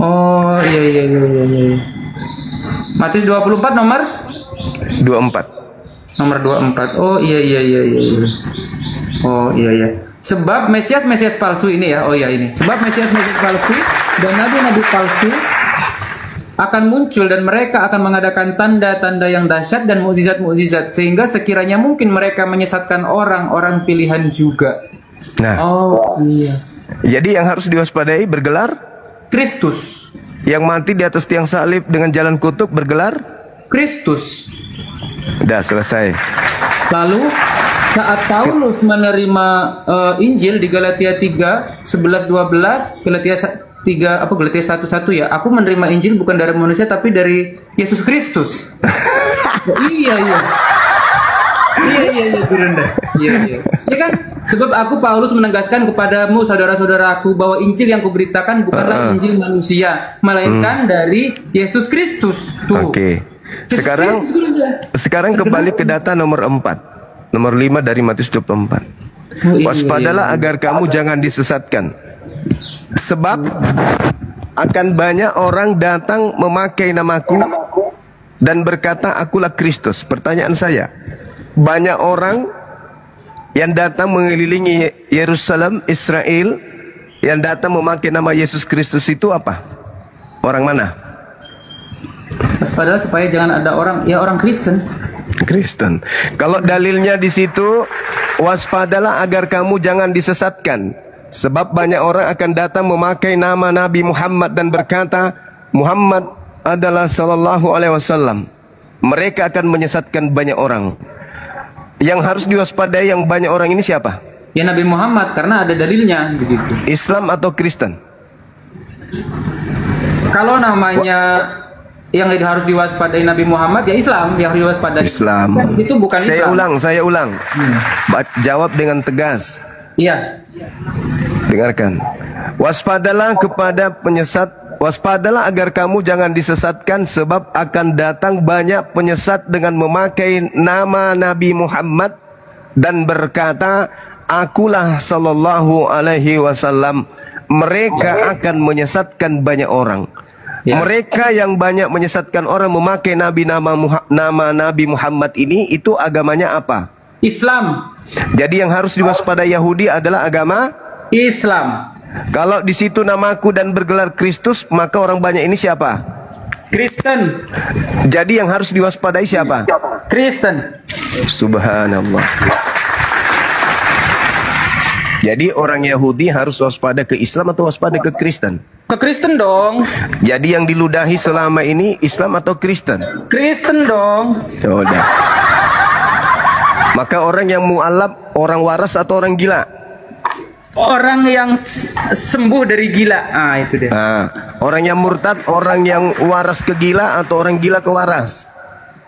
Oh, iya. Matius 24 nomor 24. Nomor 24. Oh iya. Oh iya. Sebab Mesias palsu ini ya. Oh iya ini. Sebab Mesias palsu dan nabi-nabi palsu akan muncul dan mereka akan mengadakan tanda-tanda yang dahsyat dan mukjizat-mukjizat sehingga sekiranya mungkin mereka menyesatkan orang-orang pilihan juga. Nah, Oh iya. jadi yang harus diwaspadai bergelar, Kristus. yang mati di atas tiang salib dengan jalan kutuk bergelar. Kristus. Udah selesai. Lalu saat Paulus menerima Injil di Galatia 3, 11, 12, Galatia 1:1 ya. Aku menerima Injil bukan dari manusia tapi dari Yesus Kristus. Iya. Gurunda. Iya. Ya kan? Sebab aku Paulus menegaskan kepadamu saudara-saudaraku bahwa Injil yang kuberitakan bukanlah Injil manusia, melainkan dari Yesus Kristus. Tuh. Oke. Sekarang kembali ke data nomor 4. Nomor 5 dari Matius 24. Waspadalah agar kamu jangan disesatkan. Sebab akan banyak orang datang memakai namaku dan berkata akulah Kristus. Pertanyaan saya, banyak orang yang datang mengelilingi Yerusalem, Israel, yang datang memakai nama Yesus Kristus itu apa? Orang mana? Padahal supaya jangan ada orang Kristen. Kristen. Kalau dalilnya di situ, waspadalah agar kamu jangan disesatkan. Sebab banyak orang akan datang memakai nama Nabi Muhammad dan berkata, Muhammad adalah sallallahu alaihi wasallam. Mereka akan menyesatkan banyak orang. Yang harus diwaspadai yang banyak orang ini siapa? Ya Nabi Muhammad karena ada dalilnya begitu. Islam atau Kristen? Kalau namanya yang harus diwaspadai Nabi Muhammad ya Islam yang diwaspadai. Islam. Itu bukan Islam. Saya ulang. Jawab dengan tegas. Iya. Dengarkan. Waspadalah kepada penyesat. Waspadalah agar kamu jangan disesatkan sebab akan datang banyak penyesat dengan memakai nama Nabi Muhammad dan berkata, akulah sallallahu alaihi wasallam. Mereka akan menyesatkan banyak orang. Ya. Mereka yang banyak menyesatkan orang memakai nama Nabi Muhammad ini, itu agamanya apa? Islam. Jadi yang harus diwaspadai Yahudi adalah agama Islam. Kalau di situ namaku dan bergelar Kristus, maka orang banyak ini siapa? Kristen. Jadi yang harus diwaspadai siapa? Kristen. Subhanallah. Jadi orang Yahudi harus waspada ke Islam atau waspada ke Kristen? Ke Kristen dong. Jadi yang diludahi selama ini Islam atau Kristen? Kristen dong. Ya udah. Maka orang yang mu'alaf, orang waras atau orang gila? Orang yang sembuh dari gila. Ah, itu dia. Orang yang murtad, orang yang waras ke gila atau orang gila ke waras?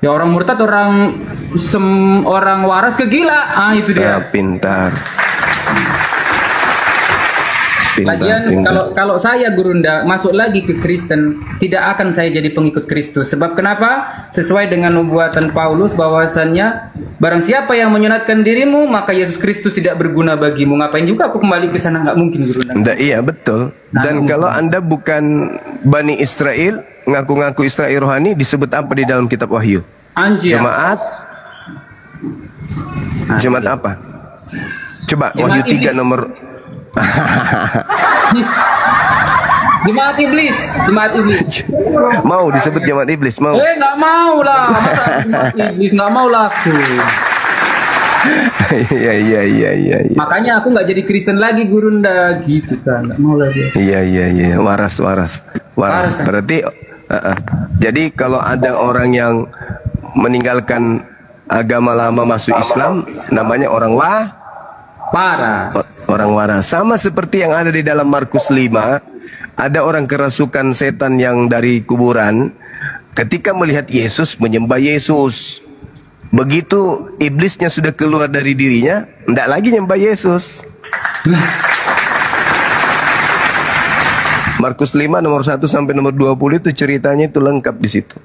Ya orang murtad, orang waras ke gila. Ah, itu dia. Pintar. Lagian kalau saya Gurunda masuk lagi ke Kristen, tidak akan saya jadi pengikut Kristus. Sebab kenapa? Sesuai dengan nubuatan Paulus bahwasannya barang siapa yang menyunatkan dirimu, maka Yesus Kristus tidak berguna bagimu. Ngapain juga aku kembali ke sana? Nggak mungkin Gurunda. Iya betul. Dan kalau Anda bukan Bani Israel, ngaku-ngaku Israel rohani, disebut apa di dalam kitab Wahyu? Anjir. Jemaat apa? Coba Jemaat Wahyu 3 nomor Jemaat iblis. Mau disebut jemaat iblis? Mau? Nggak mau lah. Masa jemaat iblis nggak mau lah aku. Iya. Makanya aku nggak jadi Kristen lagi Gurunda gitu kan. Nggak mau lagi. Iya. Waras. Kan? Berarti jadi kalau ada orang yang meninggalkan agama lama masuk Islam, namanya orang orang waras. Sama seperti yang ada di dalam Markus 5, ada orang kerasukan setan yang dari kuburan, ketika melihat Yesus, menyembah Yesus. Begitu iblisnya sudah keluar dari dirinya, tidak lagi nyembah Yesus. Markus 5 nomor 1 sampai nomor 20 itu ceritanya itu lengkap di situ.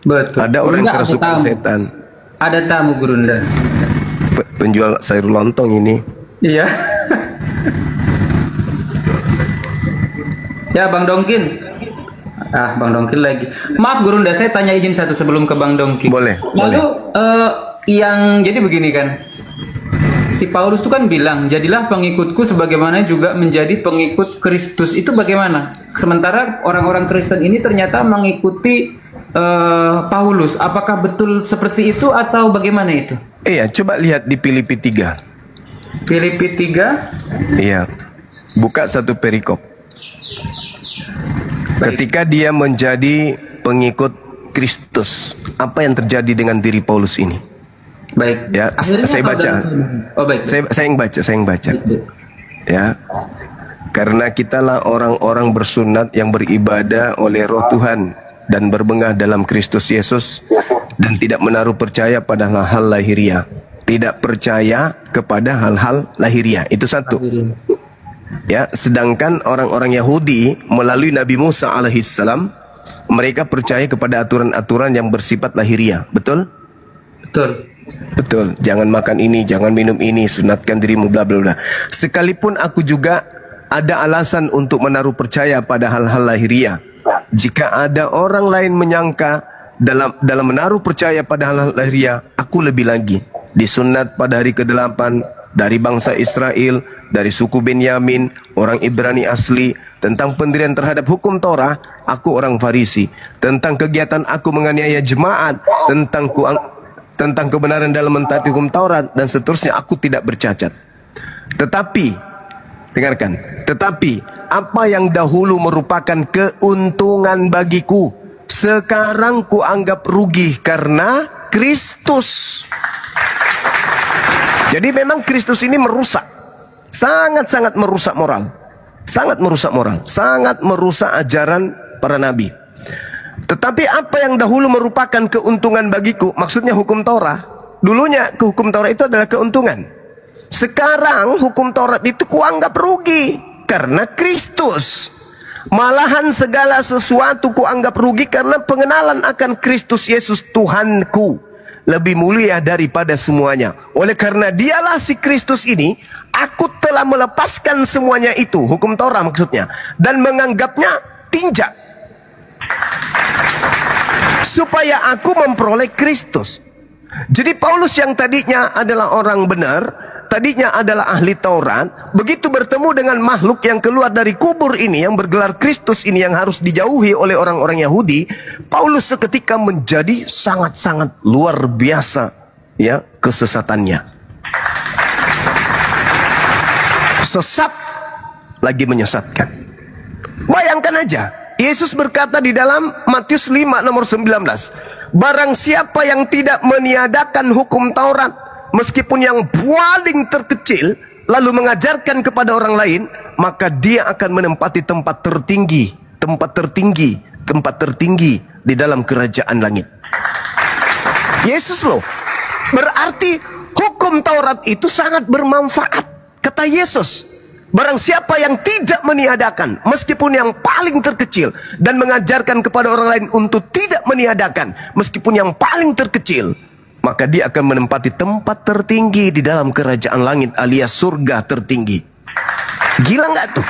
Betul. Ada orang kerasukan setan. Ada tamu Gurunda. Penjual sayur lontong ini. Iya. Ya Bang Dongkin. Bang Dongkin lagi. Maaf Gurunda, saya tanya izin satu sebelum ke Bang Dongkin. Boleh. Lalu yang jadi begini kan, si Paulus itu kan bilang, jadilah pengikutku sebagaimana juga menjadi pengikut Kristus. Itu bagaimana? Sementara orang-orang Kristen ini ternyata mengikuti Paulus. Apakah betul seperti itu atau bagaimana itu? Iya, coba lihat di Filipi 3. Filipi 3. Iya. Buka satu perikop. Ketika dia menjadi pengikut Kristus, apa yang terjadi dengan diri Paulus ini? Baik. Ya, saya baca. Baik. Saya yang baca. Ya. Karena kitalah orang-orang bersunat yang beribadah oleh Roh Tuhan dan berbengah dalam Kristus Yesus dan tidak menaruh percaya pada hal-hal lahiriah. Tidak percaya kepada hal-hal lahiriah. Itu satu. Ya, sedangkan orang-orang Yahudi melalui Nabi Musa alaihissalam, mereka percaya kepada aturan-aturan yang bersifat lahiriah. Betul? Betul. Jangan makan ini, jangan minum ini, sunatkan dirimu, bla bla bla. Sekalipun aku juga ada alasan untuk menaruh percaya pada hal-hal lahiriah. Jika ada orang lain menyangka dalam menaruh percaya pada hal-hal lahiriah, aku lebih lagi. Disunat pada hari ke-8 dari bangsa Israel, dari suku Benyamin, orang Ibrani asli. Tentang pendirian terhadap hukum Torah, aku orang Farisi. Tentang kegiatan aku menganiaya jemaat, tentang kebenaran dalam mentaati hukum Taurat, dan seterusnya, aku tidak bercacat. Tetapi, dengarkan, tetapi apa yang dahulu merupakan keuntungan bagiku, sekarang kuanggap rugi karena Kristus. Jadi memang Kristus ini merusak, sangat-sangat merusak moral, sangat merusak ajaran para nabi. Tetapi apa yang dahulu merupakan keuntungan bagiku, maksudnya hukum Torah. Dulunya hukum Torah itu adalah keuntungan. Sekarang hukum Taurat itu kuanggap rugi karena Kristus. Malahan segala sesuatu kuanggap rugi karena pengenalan akan Kristus Yesus Tuhanku lebih mulia daripada semuanya. Oleh karena dialah si Kristus ini, aku telah melepaskan semuanya itu, hukum Torah maksudnya, dan menganggapnya tinja, supaya aku memperoleh Kristus. Jadi Paulus yang tadinya adalah orang benar, tadinya adalah ahli Taurat, begitu bertemu dengan makhluk yang keluar dari kubur ini, yang bergelar Kristus ini, yang harus dijauhi oleh orang-orang Yahudi, Paulus seketika menjadi sangat-sangat luar biasa, ya, kesesatannya. Sesat lagi menyesatkan. Bayangkan aja, Yesus berkata di dalam Matius 5 nomor 19, barang siapa yang tidak meniadakan hukum Taurat, meskipun yang paling terkecil, lalu mengajarkan kepada orang lain, maka dia akan menempati tempat tertinggi di dalam kerajaan langit. Yesus loh. Berarti hukum Taurat itu sangat bermanfaat. Kata Yesus, barang siapa yang tidak meniadakan, meskipun yang paling terkecil, dan mengajarkan kepada orang lain untuk tidak meniadakan, meskipun yang paling terkecil, maka dia akan menempati tempat tertinggi di dalam kerajaan langit alias surga tertinggi. Gila nggak tuh?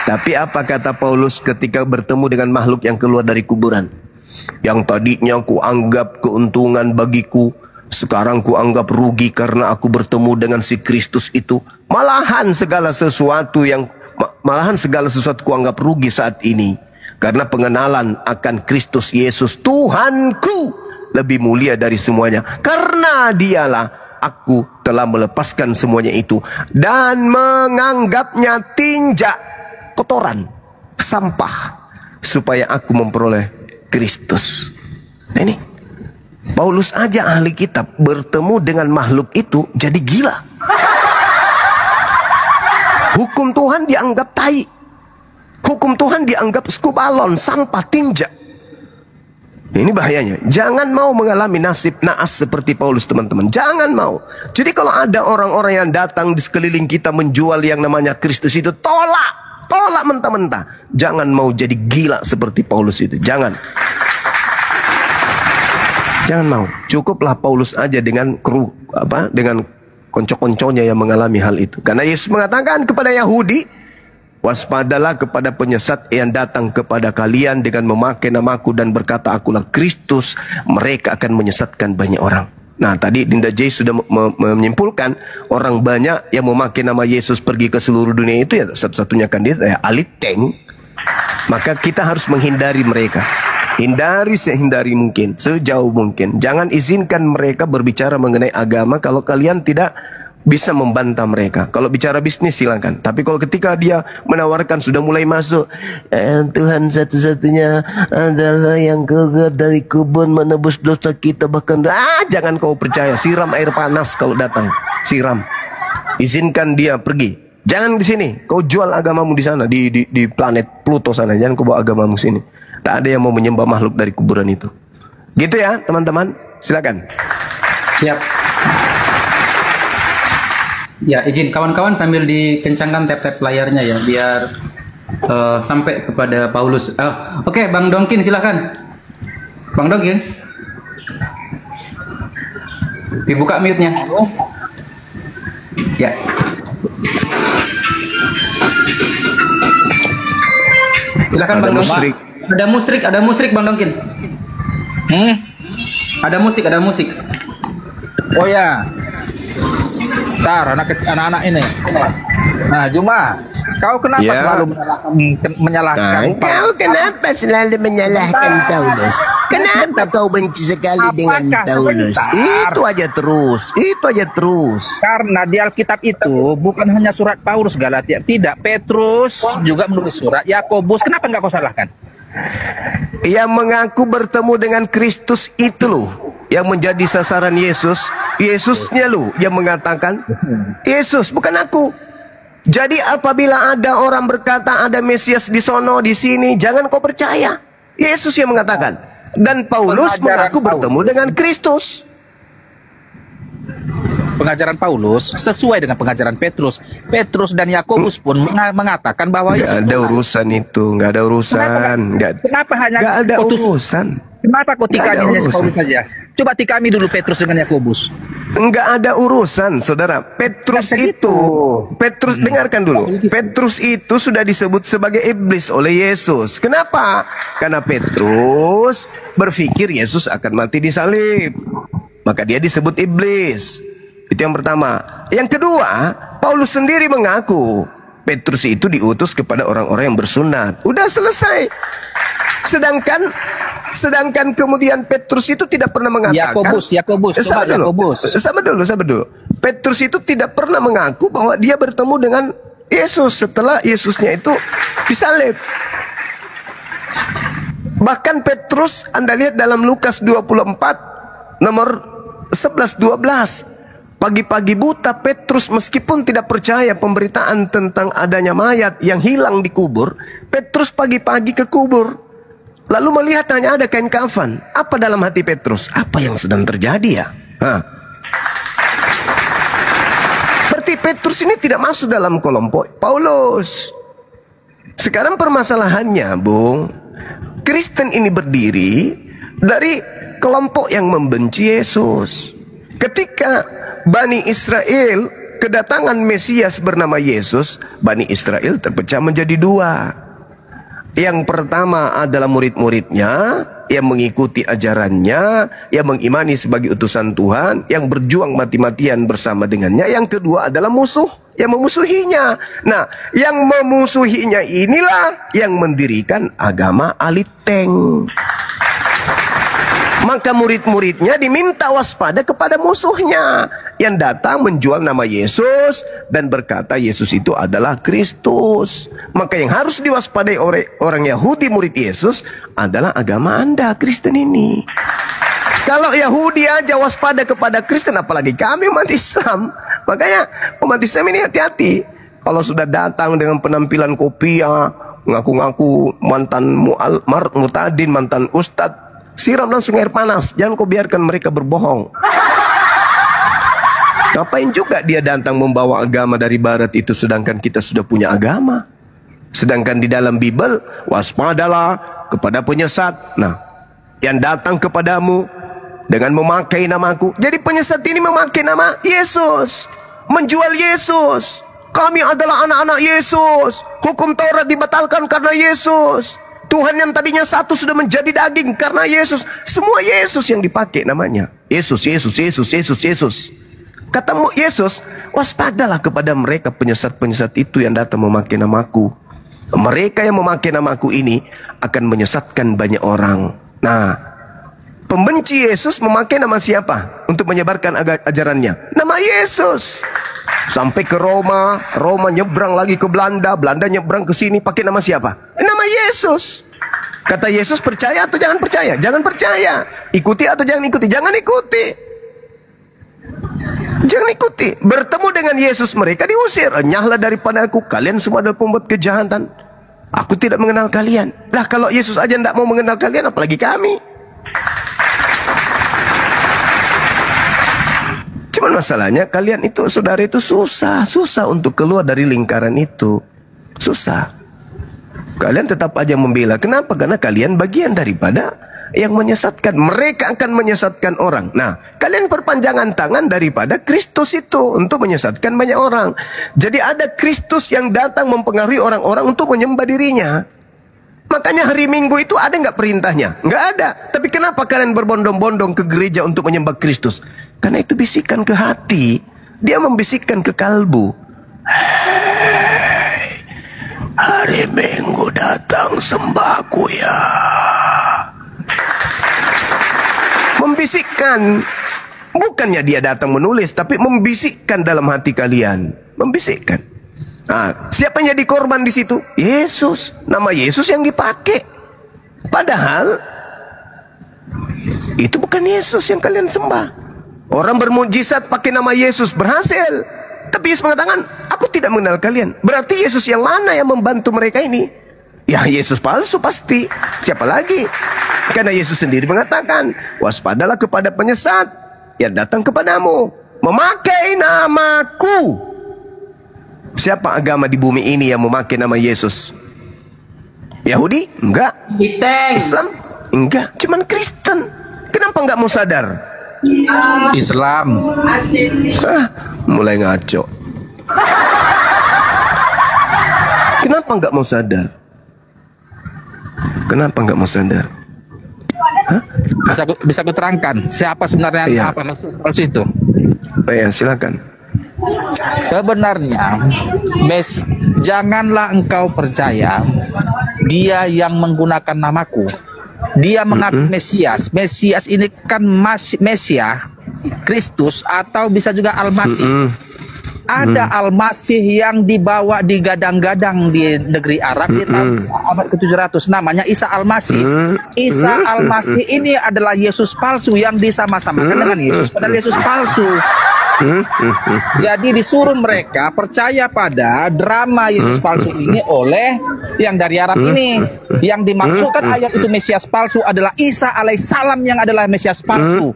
Tapi apa kata Paulus ketika bertemu dengan makhluk yang keluar dari kuburan? Yang tadinya ku anggap keuntungan bagiku, sekarang ku anggap rugi karena aku bertemu dengan si Kristus itu. Malahan segala sesuatu ku anggap rugi saat ini, karena pengenalan akan Kristus Yesus Tuhanku lebih mulia dari semuanya. Karena dialah aku telah melepaskan semuanya itu dan menganggapnya tinjak, kotoran, sampah, supaya aku memperoleh Kristus. Nah ini Paulus aja ahli kitab bertemu dengan makhluk itu jadi gila. Hukum Tuhan dianggap tai. Hukum Tuhan dianggap skubalon, sampah, tinjak. Ini bahayanya. Jangan mau mengalami nasib naas seperti Paulus, teman-teman. Jangan mau. Jadi kalau ada orang-orang yang datang di sekeliling kita menjual yang namanya Kristus itu, tolak. Tolak mentah-mentah. Jangan mau jadi gila seperti Paulus itu. Jangan. Jangan mau. Cukuplah Paulus aja dengan dengan konco-konconya yang mengalami hal itu. Karena Yesus mengatakan kepada Yahudi, waspadalah kepada penyesat yang datang kepada kalian dengan memakai namaku dan berkata akulah Kristus. Mereka akan menyesatkan banyak orang. Nah tadi Dinda J sudah menyimpulkan, orang banyak yang memakai nama Yesus pergi ke seluruh dunia itu ya satu-satunya kandidat ya aliteng. Maka kita harus menghindari mereka. Hindari sehindari mungkin, sejauh mungkin. Jangan izinkan mereka berbicara mengenai agama kalau kalian tidak bisa membantah mereka. Kalau bicara bisnis silakan. Tapi kalau ketika dia menawarkan sudah mulai masuk, Tuhan satu-satunya adalah yang keluar dari kubur menebus dosa kita, bahkan jangan kau percaya. Siram air panas kalau datang. Siram. Izinkan dia pergi. Jangan di sini. Kau jual agamamu di sana, di planet Pluto sana. Jangan kau bawa agamamu sini. Tak ada yang mau menyembah makhluk dari kuburan itu. Gitu ya teman-teman. Silakan. Siap. Ya izin kawan-kawan sambil dikencangkan tap-tap layarnya ya biar sampai kepada Paulus. Oke, Bang Dongkin silakan. Bang Dongkin. Dibuka mute-nya. Ya. Silakan Bang Dongkin. Ada musrik Bang Dongkin. Ada musik. Oh ya. Ntar anak-anak ini. Nah, Juma, kau kenapa selalu menyalahkan? Kau kenapa selalu menyalahkan Paulus? Kenapa kau benci sekali dengan Paulus? Itu aja terus. Karena di Alkitab itu bukan hanya surat Paulus Galatia, tidak, Petrus juga menulis surat, Yakobus. Kenapa enggak kau salahkan? Yang mengaku bertemu dengan Kristus itu loh yang menjadi sasaran Yesus. Yesusnya loh yang mengatakan, Yesus bukan aku. Jadi apabila ada orang berkata ada Mesias di sono di sini, jangan kau percaya. Yesus yang mengatakan. Dan Paulus mengaku bertemu dengan Kristus. Pengajaran Paulus sesuai dengan pengajaran Petrus. Petrus dan Yakobus pun mengatakan bahwa Yesus ada urusan itu, nggak ada urusan. Kenapa hanya nggak ada urusan? Kenapa kau tikami hanya Paulus saja? Coba tikami dulu Petrus dengan Yakobus. Enggak ada urusan, saudara. Petrus itu, dengarkan dulu. Petrus itu sudah disebut sebagai iblis oleh Yesus. Kenapa? Karena Petrus berpikir Yesus akan mati di salib. Maka dia disebut iblis. Itu yang pertama. Yang kedua, Paulus sendiri mengaku Petrus itu diutus kepada orang-orang yang bersunat. Udah selesai. Sedangkan kemudian Petrus itu tidak pernah mengatakan. Yakobus, Sabar dulu. Petrus itu tidak pernah mengaku bahwa dia bertemu dengan Yesus setelah Yesusnya itu disalib. Bahkan Petrus, Anda lihat dalam Lukas 24 nomor 11-12. Pagi-pagi buta Petrus meskipun tidak percaya pemberitaan tentang adanya mayat yang hilang di kubur, Petrus pagi-pagi ke kubur. Lalu melihat hanya ada kain kafan. Apa dalam hati Petrus? Apa yang sedang terjadi ya? Berarti Petrus ini tidak masuk dalam kelompok Paulus. Sekarang permasalahannya, Bung, Kristen ini berdiri dari kelompok yang membenci Yesus. Ketika Bani Israel kedatangan Mesias bernama Yesus, Bani Israel terpecah menjadi dua. Yang pertama adalah murid-muridnya yang mengikuti ajarannya, yang mengimani sebagai utusan Tuhan, yang berjuang mati-matian bersama dengannya. Yang kedua adalah musuh yang memusuhinya. Nah, yang memusuhinya inilah yang mendirikan agama Aliteng. Maka murid-muridnya diminta waspada kepada musuhnya yang datang menjual nama Yesus dan berkata Yesus itu adalah Kristus. Maka yang harus diwaspadai orang Yahudi murid Yesus adalah agama Anda, Kristen ini. Kalau Yahudi aja waspada kepada Kristen, apalagi kami umat Islam. Makanya umat Islam ini hati-hati. Kalau sudah datang dengan penampilan kopiah, ngaku-ngaku mantan mutadin, mantan ustadz, siram langsung air panas. Jangan kau biarkan mereka berbohong. Ngapain juga dia datang membawa agama dari barat itu, sedangkan kita sudah punya agama. Sedangkan di dalam Bible, waspadalah kepada penyesat. Nah, yang datang kepadamu dengan memakai namaku. Jadi penyesat ini memakai nama Yesus, menjual Yesus. Kami adalah anak-anak Yesus. Hukum Taurat dibatalkan karena Yesus. Tuhan yang tadinya satu sudah menjadi daging karena Yesus. Semua Yesus yang dipakai namanya. Yesus. Kata Yesus, waspadalah kepada mereka penyesat-penyesat itu yang datang memakai namaku. Mereka yang memakai namaku ini akan menyesatkan banyak orang. Nah, pembenci Yesus memakai nama siapa untuk menyebarkan ajarannya? Nama Yesus. Sampai ke Roma nyebrang lagi ke Belanda nyebrang ke sini pakai nama siapa? Nama Yesus. Kata Yesus, percaya atau jangan percaya? Jangan percaya. Ikuti atau jangan ikuti? Jangan ikuti. Jangan ikuti. Bertemu dengan Yesus mereka diusir. Enyahlah daripada aku, kalian semua adalah pembuat kejahatan. Aku tidak mengenal kalian. Lah kalau Yesus aja tidak mau mengenal kalian, apalagi kami. Cuman masalahnya kalian itu, saudara itu susah untuk keluar dari lingkaran itu. Susah. Kalian tetap aja membela. Kenapa? Karena kalian bagian daripada yang menyesatkan. Mereka akan menyesatkan orang. Nah, kalian perpanjangan tangan daripada Kristus itu untuk menyesatkan banyak orang. Jadi ada Kristus yang datang mempengaruhi orang-orang untuk menyembah dirinya. Makanya hari Minggu itu ada nggak perintahnya? Nggak ada. Tapi kenapa kalian berbondong-bondong ke gereja untuk menyembah Kristus? Karena itu bisikan ke hati. Dia membisikkan ke kalbu. Hei, hari Minggu datang sembahku ya. Membisikkan. Bukannya dia datang menulis, tapi membisikkan dalam hati kalian. Membisikkan. Nah, siapa yang jadi korban di situ? Yesus. Nama Yesus yang dipakai. Padahal itu bukan Yesus yang kalian sembah. Orang bermujizat pakai nama Yesus berhasil. Tapi Yesus mengatakan, aku tidak mengenal kalian. Berarti Yesus yang mana yang membantu mereka ini? Ya Yesus palsu pasti. Siapa lagi? Karena Yesus sendiri mengatakan, waspadalah kepada penyesat yang datang kepadamu memakai namaku. Siapa agama di bumi ini yang memakai nama Yesus? Yahudi? Enggak. Islam? Enggak. Cuman Kristen. Kenapa enggak mau sadar? Islam. Mulai ngaco. Kenapa enggak mau sadar? Kenapa enggak mau sadar? bisa aku terangkan siapa sebenarnya Iya. apa maksud palsu itu? Ya, silakan. Sebenarnya janganlah engkau percaya dia yang menggunakan namaku. Dia mengaku Mesias. Mesias ini kan Mesias, Kristus, atau bisa juga Al-Masih. Ada Al-Masih yang dibawa digadang-gadang di negeri Arab di tahun abad ke-700, namanya Isa Al-Masih. Isa Al-Masih ini adalah Yesus palsu yang disama-samakan dengan Yesus, padahal Yesus palsu. Jadi disuruh mereka percaya pada drama Yesus palsu ini oleh yang dari Arab ini. Yang dimaksudkan ayat itu Mesias palsu adalah Isa alaihissalam yang adalah Mesias palsu.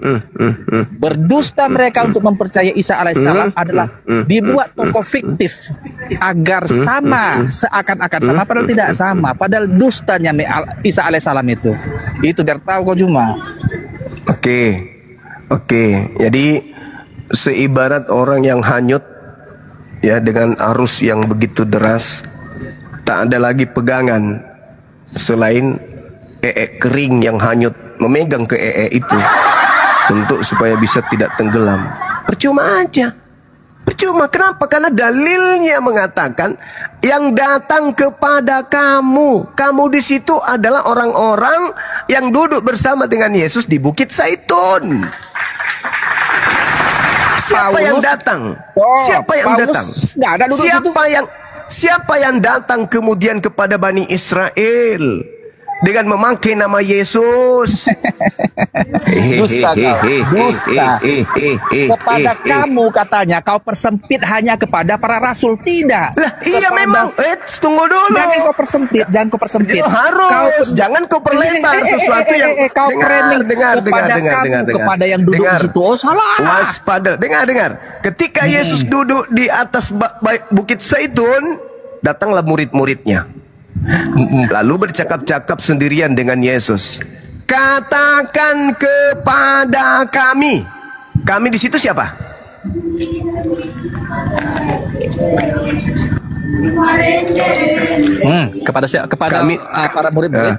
Berdusta mereka untuk mempercayai Isa alaihissalam adalah dibuat tokoh fiktif agar sama, seakan-akan sama padahal tidak sama, padahal dustanya Isa alaihissalam itu biar tahu kau cuma. Oke. Jadi seibarat orang yang hanyut ya dengan arus yang begitu deras, tak ada lagi pegangan selain kering yang hanyut memegang ke itu untuk supaya bisa tidak tenggelam. Percuma aja. Percuma. Kenapa? Karena dalilnya mengatakan yang datang kepada kamu di situ adalah orang-orang yang duduk bersama dengan Yesus di Bukit Zaitun. Siapa yang datang? Siapa yang datang? Siapa yang datang kemudian kepada Bani Israel dengan memakai nama Yesus? Dusta kepada kamu katanya kau persempit hanya kepada para rasul. Tidak. Lah iya memang. Tunggu dulu. Jangan kau persempit. Harus. Jangan kau perlebar sesuatu yang kau dengar kepada yang duduk di situ. Oh salah. Waspada. Dengar. Ketika Yesus duduk di atas Bukit Zaitun, datanglah murid-muridnya. Lalu bercakap-cakap sendirian dengan Yesus. Katakan kepada kami. Kami di situ siapa? Kepada siapa? Kepada Kami, para murid-murid.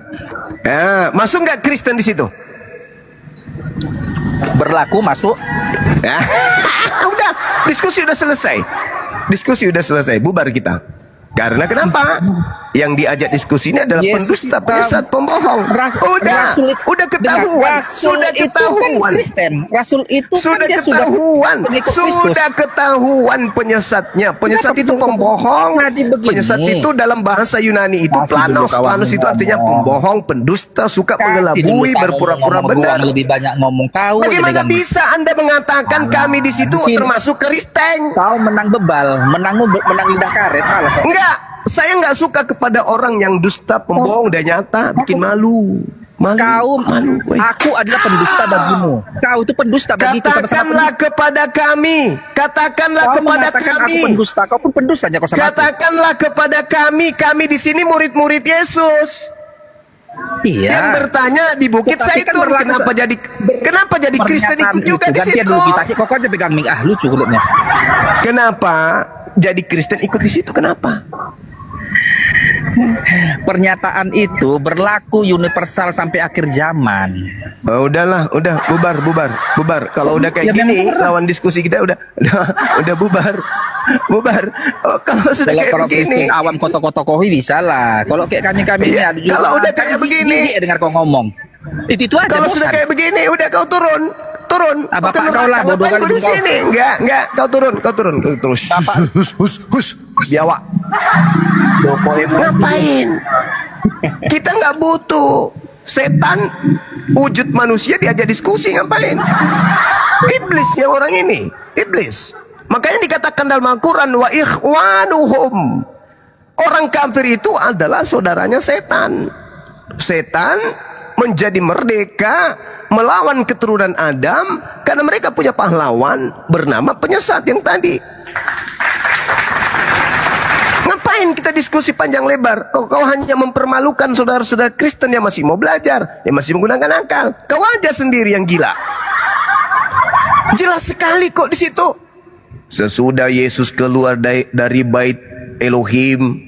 Masuk nggak Kristen di situ? Berlaku masuk. Udah, diskusi udah selesai. Bubar kita. Karena kenapa? Yang diajak diskusi ini adalah pendusta, penyesat, pembohong. Udah ketahuan. Sudah ketahuan. Rasul itu sudah ketahuan. Sudah ketahuan penyesatnya. Penyesat itu pembohong. Penyesat itu dalam bahasa Yunani itu planos. Planos itu artinya pembohong, pendusta, suka mengelabui, berpura-pura benar. Lebih banyak ngomong kau. Bagaimana bisa Anda mengatakan kami di situ termasuk Kristen? Kau menang bebal, menang lidah karet. Enggak. Saya nggak suka kepada orang yang dusta, pembohong dan nyata, bikin malu. Malu. Aku adalah pendusta bagimu. Kau itu pendusta bagiku. Katakanlah kepada kami. Katakanlah kepada kami. Aku pendusta. Kau pun pendusta aja kau sama Katakanlah kepada kami. Kami di sini murid-murid Yesus. Iya. Yang bertanya di Bukit Zaitun, kenapa jadi Kristen ikut juga di situ? Kok aja pegang mic, lucu kulitnya. Kenapa jadi Kristen ikut di situ? Kenapa? Pernyataan itu berlaku universal sampai akhir zaman. Udahlah, bubar. Kalau udah kayak gini, lawan diskusi kita udah bubar. Kalau sudah kayak begini, awam kotokohi bisa lah. Kalau kayak kami iya, kalau udah kayak begini, dengar kau ngomong. Itu aja. Kalau sudah kayak begini, udah kau turun. Bapak kau lah bodoh kali di sini. Enggak, kau turun. Terus. Hus. Biawak. Ngapain? Kita nggak butuh setan wujud manusia diajak diskusi, ngapain? Iblisnya orang ini, iblis. Makanya dikatakan dalam Al-Quran wa ikhwanuhum. Orang kafir itu adalah saudaranya setan. Setan menjadi merdeka melawan keturunan Adam karena mereka punya pahlawan bernama penyesat yang tadi. Ngapain kita diskusi panjang lebar? Kau hanya mempermalukan saudara-saudara Kristen yang masih mau belajar, yang masih menggunakan akal. Kau aja sendiri yang gila. Jelas sekali kok di situ. Sesudah Yesus keluar dari bait Elohim,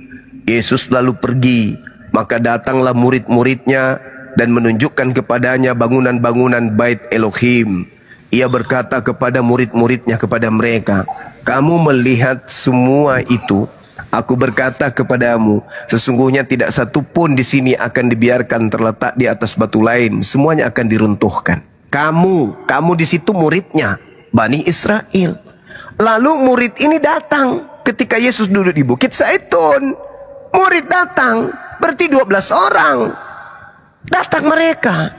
Yesus lalu pergi. Maka datanglah murid-muridnya dan menunjukkan kepadanya bangunan-bangunan bait Elohim. Ia berkata kepada murid-muridnya, kepada mereka, kamu melihat semua itu? Aku berkata kepadamu, sesungguhnya tidak satu pun di sini akan dibiarkan terletak di atas batu lain. Semuanya akan diruntuhkan. Kamu di situ muridnya, Bani Israel. Lalu murid ini datang ketika Yesus duduk di Bukit Zaitun. Murid datang, berarti 12 orang. Datang mereka,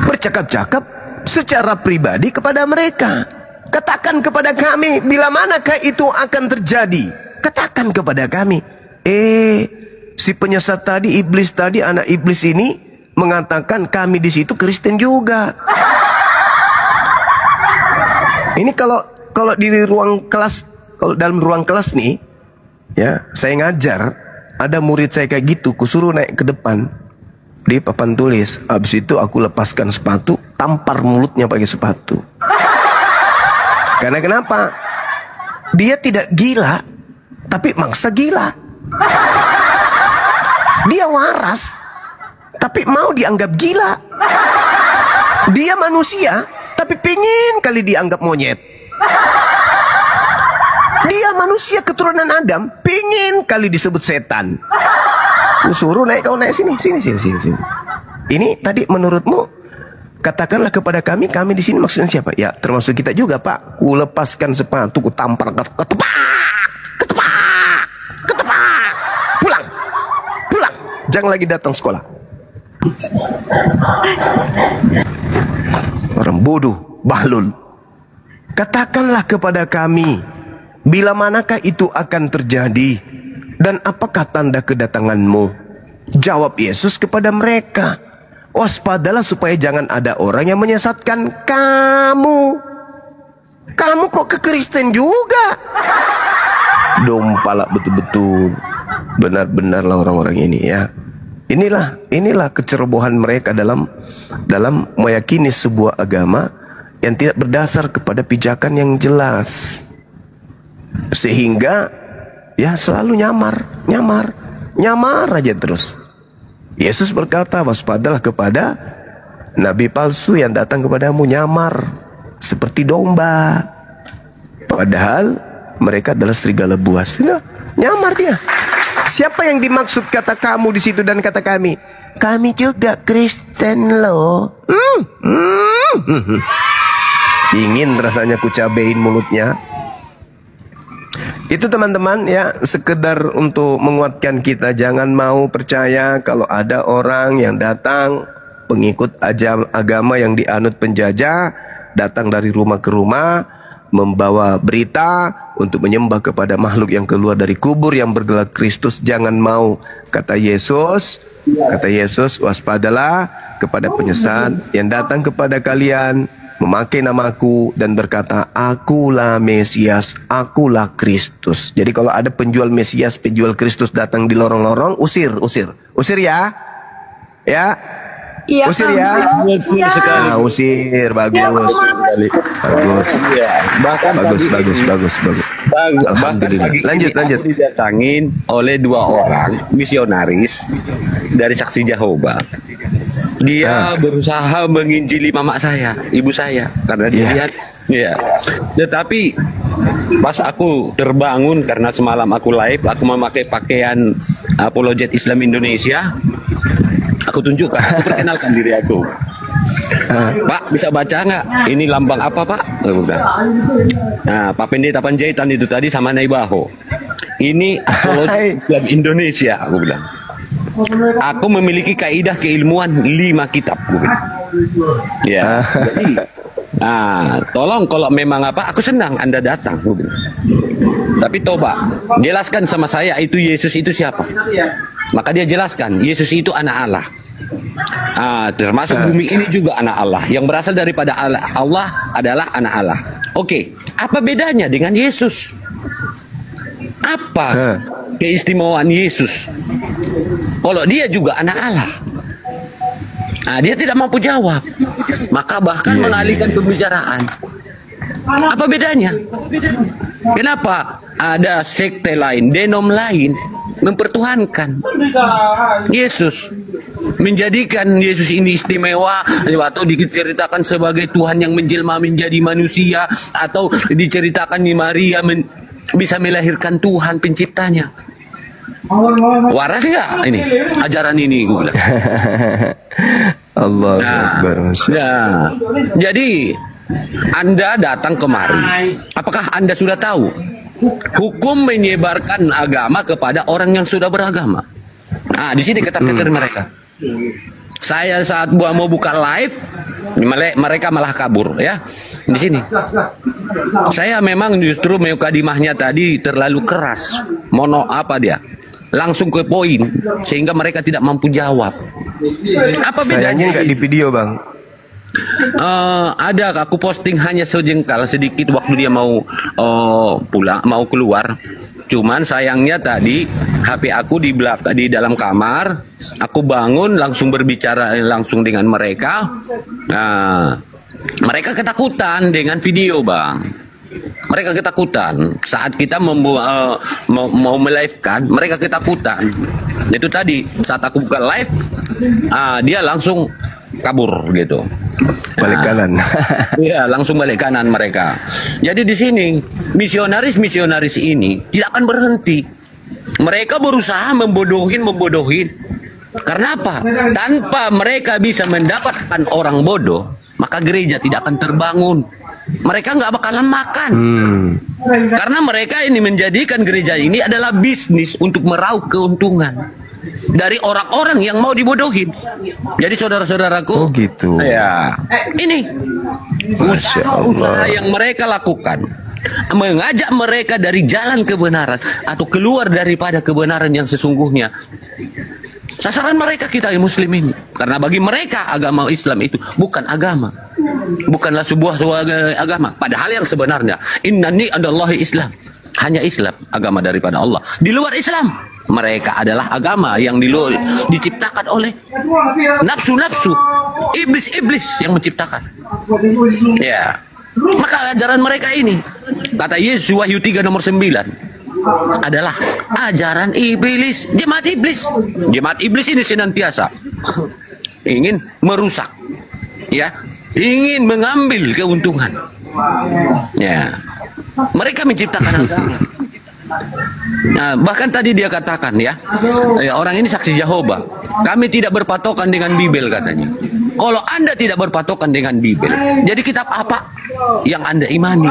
bercakap-cakap secara pribadi kepada mereka. Katakan kepada kami, bila manakah itu akan terjadi? Katakan kepada kami. Si penyesat tadi, iblis tadi, anak iblis ini mengatakan kami di situ Kristen juga. Ini kalau di ruang kelas, kalau dalam ruang kelas nih, ya, saya ngajar, ada murid saya kayak gitu, kusuruh naik ke depan di papan tulis. Habis itu aku lepaskan sepatu, tampar mulutnya pakai sepatu. Karena kenapa? Dia tidak gila, tapi maksa gila. Dia waras, tapi mau dianggap gila. Dia manusia, tapi pengen kali dianggap monyet. Dia manusia keturunan Adam, pengen kali disebut setan. Suruh naik, kau naik sini. Ini tadi menurutmu, katakanlah kepada kami di sini maksudnya siapa? Ya, termasuk kita juga, Pak. Ku lepaskan sepatu, ku tampar, ketepak. Pulang. Jangan lagi datang sekolah. Orang bodoh, bahlul. Katakanlah kepada kami, bila manakah itu akan terjadi, dan apakah tanda kedatanganmu? Jawab Yesus kepada mereka, waspadalah supaya jangan ada orang yang menyesatkan kamu. Kamu kok ke Kristen juga? Dompalak betul-betul. Benar-benarlah orang-orang ini, ya. Inilah kecerobohan mereka dalam meyakini sebuah agama yang tidak berdasar kepada pijakan yang jelas. Sehingga ya selalu nyamar aja terus. Yesus berkata, waspadalah kepada nabi palsu yang datang kepadamu, nyamar seperti domba, padahal mereka adalah serigala buas. Nah, nyamar dia. Siapa yang dimaksud kata kamu di situ dan kata kami? Kami juga Kristen loh. Ingin rasanya ku cabein mulutnya. Itu teman-teman, ya, sekedar untuk menguatkan kita. Jangan mau percaya kalau ada orang yang datang, pengikut agama yang dianut penjajah, datang dari rumah ke rumah, membawa berita untuk menyembah kepada makhluk yang keluar dari kubur yang bergelar Kristus. Jangan mau. Kata Yesus, waspadalah kepada penyesat yang datang kepada kalian, memakai namaku dan berkata, akulah Mesias, akulah Kristus. Jadi kalau ada penjual Mesias, penjual Kristus datang di lorong-lorong, usir ya. Iya, usir ya. Betul sekali. Nah, usir, bagus. Bagus. Alhamdulillah. Lanjut. Aku didatangin oleh 2 orang misionaris dari Saksi Jehovah. Dia berusaha menginjili mama saya, ibu saya, karena dia lihat, ya. Tetapi pas aku terbangun karena semalam aku live, aku memakai pakaian apologet Islam Indonesia. Aku tunjukkan, aku perkenalkan diri aku. Pak, bisa baca nggak? Ini lambang apa, Pak? Nah, Pak Pendeta Panjaitan itu tadi sama Naibaho. Ini apologet Islam Indonesia, aku bilang. Aku memiliki kaidah keilmuan 5 kitab, aku bilang. Ya, jadi, tolong kalau memang aku senang Anda datang, aku bilang. Tapi toba, jelaskan sama saya itu Yesus itu siapa? Maka dia jelaskan, Yesus itu anak Allah. Termasuk bumi ini juga anak Allah. Yang berasal daripada Allah adalah anak Allah. Oke, apa bedanya dengan Yesus? Apa keistimewaan Yesus? Kalau dia juga anak Allah. Dia tidak mampu jawab. Maka bahkan mengalihkan pembicaraan. Apa bedanya? Kenapa ada sekte lain, denom lain mempertuhankan Yesus? menjadikan Yesus ini istimewa atau diceritakan sebagai Tuhan yang menjelma menjadi manusia, atau diceritakan di Maria bisa melahirkan Tuhan penciptanya. Waras nggak ini ajaran ini, gue bilang. Allah Akbar. Jadi Anda datang kemari, apakah Anda sudah tahu hukum menyebarkan agama kepada orang yang sudah beragama? Nah, di sini kata-kata mereka. Saya saat mau buka live, mereka malah kabur ya. Di sini. Saya memang justru mukadimahnya tadi terlalu keras. Langsung ke poin sehingga mereka tidak mampu jawab. Apa bedanya? Sayangnya nggak di video, Bang. Ada, aku posting hanya sejengkal sedikit waktu dia mau mau keluar. Cuman sayangnya tadi HP aku di dalam kamar, aku bangun langsung berbicara langsung dengan mereka. Mereka ketakutan dengan video, Bang. Mereka ketakutan saat kita mau melive-kan, mereka ketakutan. Itu tadi saat aku buka live, dia langsung kabur gitu. Balik kanan. Iya, langsung balik kanan mereka. Jadi di sini misionaris ini tidak akan berhenti. Mereka berusaha membodohin. Karena apa? Tanpa mereka bisa mendapatkan orang bodoh, maka gereja tidak akan terbangun. Mereka nggak bakalan makan. Karena mereka ini menjadikan gereja ini adalah bisnis untuk meraup keuntungan dari orang-orang yang mau dibodohin. Jadi saudara-saudaraku, gitu. Ya, ini usaha yang mereka lakukan, mengajak mereka dari jalan kebenaran atau keluar daripada kebenaran yang sesungguhnya. Sasaran mereka kita muslimin. Karena bagi mereka agama Islam itu bukan agama, bukanlah sebuah agama. Padahal yang sebenarnya innani adallahi Islam, hanya Islam agama daripada Allah. Di luar Islam mereka adalah agama yang diciptakan oleh nafsu-nafsu, iblis-iblis yang menciptakan. Ya, maka ajaran mereka ini, kata Yesus Wahyu 3 nomor 9, adalah ajaran iblis, jemaat iblis. Jemaat iblis ini senantiasa ingin merusak, ya, ingin mengambil keuntungan. Ya, mereka menciptakan agama. Nah, bahkan tadi dia katakan ya, orang ini saksi Jehovah. Kami tidak berpatokan dengan Bibel katanya. Kalau Anda tidak berpatokan dengan Bibel, jadi kitab apa yang Anda imani?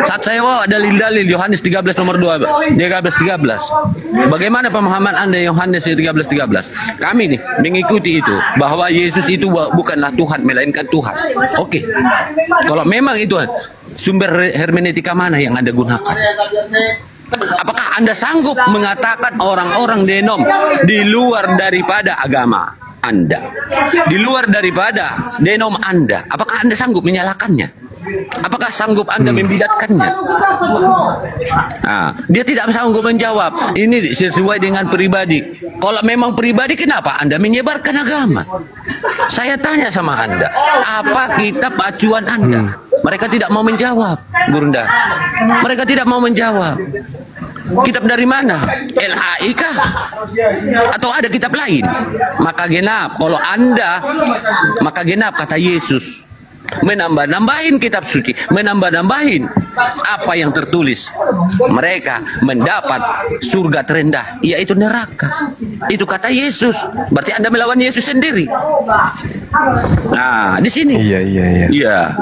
Saat saya dalil-dalil Yohanes 13 nomor 2, 13. Bagaimana pemahaman Anda Yohanes 13? Kami nih mengikuti itu, bahwa Yesus itu bukanlah Tuhan melainkan Tuhan. Oke. Kalau memang itu sumber hermeneutika mana yang Anda gunakan? Apakah Anda sanggup mengatakan orang-orang denom di luar daripada agama Anda, di luar daripada denom Anda? Apakah Anda sanggup menyalakannya? Apakah sanggup Anda membidatkannya? Nah, dia tidak sanggup menjawab. Ini sesuai dengan pribadi. Kalau memang pribadi, kenapa Anda menyebarkan agama? Saya tanya sama Anda, apa kitab acuan Anda? Mereka tidak mau menjawab, Gurunda. Mereka tidak mau menjawab. Kitab dari mana? LHI kah? Atau ada kitab lain? Maka genap. Kalau Anda, maka genap kata Yesus. Menambah-nambahin kitab suci, menambah-nambahin apa yang tertulis. Mereka mendapat surga terendah, yaitu neraka. Itu kata Yesus. Berarti Anda melawan Yesus sendiri. Nah, di sini. Iya.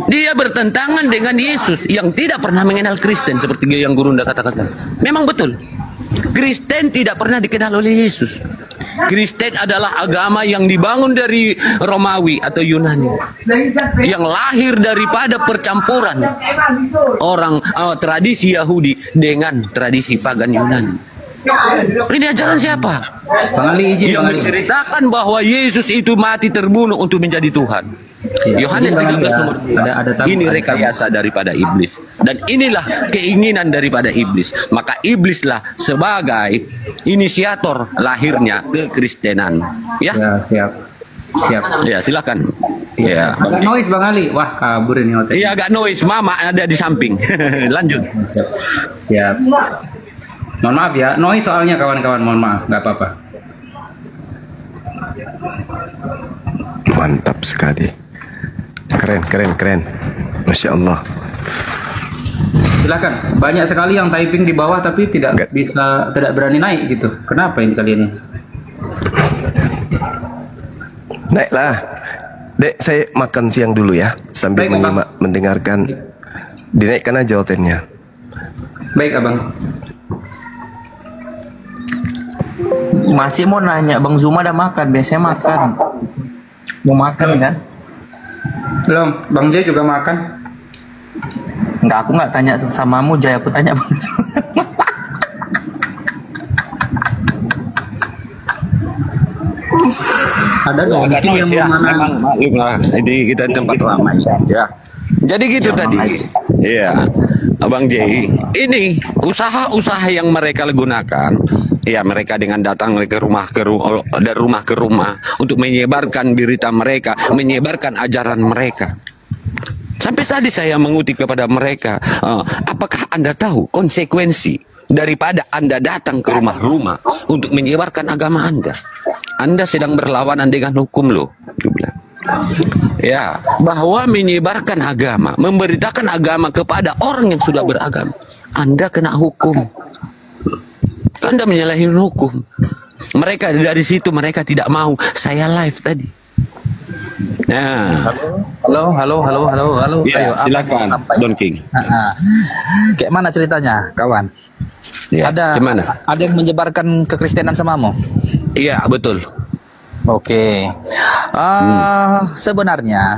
Dia bertentangan dengan Yesus yang tidak pernah mengenal Kristen, seperti yang Gurunda katakan. Memang betul. Kristen tidak pernah dikenal oleh Yesus. Kristen adalah agama yang dibangun dari Romawi atau Yunani, yang lahir daripada percampuran orang tradisi Yahudi dengan tradisi pagan Yunani. Ini ajaran siapa? Yang menceritakan bahwa Yesus itu mati terbunuh untuk menjadi Tuhan. Yohanes 13 nomor 2. Ini rekayasa daripada iblis, dan inilah keinginan daripada iblis. Maka iblislah sebagai inisiator lahirnya kekristenan. Ya. Siap. Ya, silakan. Ya. Agak noise Bang Ali. Wah, kabur ini hotel. Iya, agak noise. Mama ada di samping. Lanjut. Siap. Mohon maaf ya, noise soalnya kawan-kawan. Mohon maaf, nggak apa-apa. Mantap sekali. Keren. Masya Allah. Silakan. Banyak sekali yang typing di bawah tapi tidak berani naik gitu. Kenapa ini kalian ini? Naiklah. Dek, saya makan siang dulu ya. Sambil Baik, menyimak, mendengarkan. Dinaikkan aja hotelnya. Baik, Abang. Masih mau nanya, Bang Zuma udah makan? Biasanya makan. Mau makan kan? Belum, Bang Jay juga makan. Enggak, aku nggak tanya samamu, Jay. Aku tanya Bang Zuma. Ada nggak Agak mungkin noise ya, yang mana? memang maklum lah. Jadi kita tempat ramai ya. Jadi gitu tadi. Iya, Abang J. Ini usaha-usaha yang mereka gunakan. Ya, mereka dengan datang ke rumah dari rumah ke rumah untuk menyebarkan berita mereka, menyebarkan ajaran mereka. Sampai tadi saya mengutip kepada mereka, apakah Anda tahu konsekuensi daripada Anda datang ke rumah-rumah untuk menyebarkan agama Anda? Anda sedang berlawanan dengan hukum loh. Ya, bahwa menyebarkan agama, memberitakan agama kepada orang yang sudah beragama, Anda kena hukum. Anda menyalahi hukum. Mereka dari situ mereka tidak mau. Saya live tadi. Nah, Halo. ya, Ayo, silakan, apa Don King. Kayak mana ceritanya, kawan? Ya, gimana? Ada yang menyebarkan kekristenan samamu? Iya, betul. Oke. Sebenarnya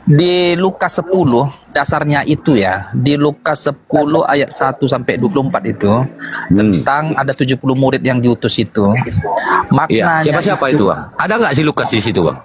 di Lukas 10 dasarnya itu ya, di Lukas 10 ayat 1 sampai 24 itu tentang ada 70 murid yang diutus itu. Iya, Maknanya siapa-siapa itu, Bang? Ada nggak si Lukas di situ, Bang?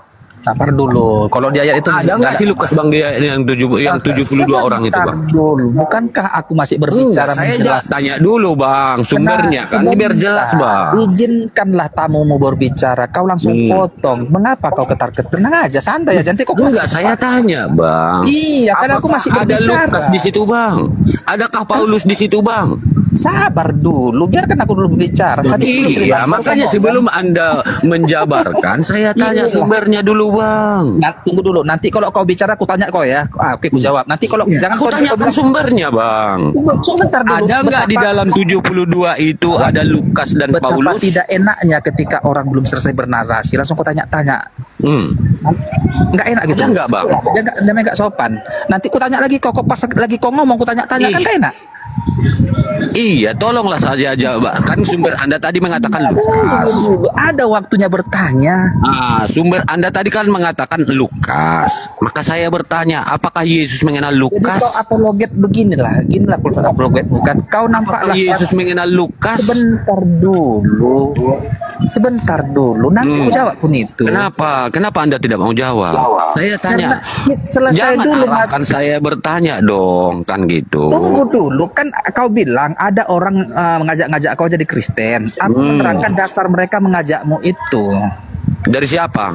sabar dulu. Kalau di ayat itu Ada nggak si Lukas, Bang, dia yang 72 orang itu, Bang? Dulu. Bukankah aku masih berbicara Saya menjelaskan? tanya dulu, Bang, sumbernya kan biar jelas, Bang. Izinkanlah tamumu berbicara. Kau langsung potong. Mengapa kau ketar-ketir? Tenang aja, santai aja. Nanti kau Enggak, saya tanya, Bang. Iya, kan aku masih Ada berbicara. Lukas di situ, Bang? Adakah Paulus di situ, Bang? Sabar dulu, biarkan aku dulu berbicara. Iya, makanya sebelum Anda menjabarkan, saya tanya sumbernya dulu, Bang. Nah, tunggu dulu. Nanti kalau kau bicara, aku tanya kau ya. Oke, aku jawab. Nanti kalau jangan Aku kau tanyakan sumbernya, Bang. sebentar dulu. Ada nggak di dalam 72 itu ada Lukas dan Betapa Paulus? tidak enaknya ketika orang belum selesai bernarasi langsung kau tanya-tanya. Nggak enak gitu. Ada nggak, Bang? Nggak sopan. Nanti ku tanya lagi, kok pas lagi kau ngomong ku tanya-tanya kan nggak enak. Iya, tolonglah saja aja, Bang. Kan sumber Anda tadi mengatakan Lukas. Ada waktunya bertanya. Sumber Anda tadi kan mengatakan Lukas. Maka saya bertanya, apakah Yesus mengenal Jadi Lukas? kau apologet beginilah kalau apologet bukan. Kau nampaklah Yesus mengenal Lukas? Sebentar dulu. Nanti aku jawab pun itu. Kenapa? Kenapa Anda tidak mau jawab? Saya tanya. Karena selesai Jangan dulu. arahkan saya bertanya dong, kan gitu. Tunggu dulu, kan kau bilang ada orang mengajak-ngajak kau jadi Kristen. Aku menerangkan dasar mereka mengajakmu itu. Dari siapa?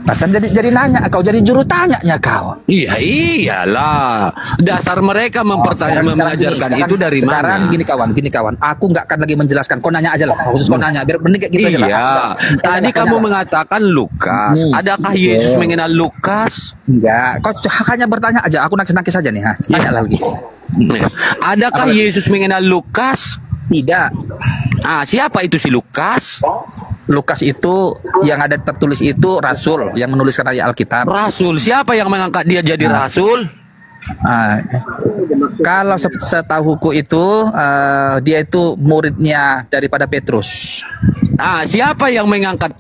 Nah, kan jadi nanya kau, jadi juru tanyanya kau. Iya, iyalah. Dasar mereka mengajarkan itu dari sekarang mana? Gini kawan, aku nggak akan lagi menjelaskan. Kau nanya aja lah, khusus kau nanya. Biar benar kayak gitu aja lah. Iya. Tadi kamu mengatakan Lukas. Adakah Yesus mengenal Lukas? Enggak, kau hanya bertanya aja. Aku nakis-nakis aja nih, ha. Tanya lagi. Adakah Yesus mengenal Lukas? Tidak. Siapa itu si Lukas? Lukas itu yang ada tertulis itu rasul yang menuliskan ayat Alkitab. Rasul. Siapa yang mengangkat dia jadi rasul? Kalau setahuku itu dia itu muridnya daripada Petrus. Siapa yang mengangkat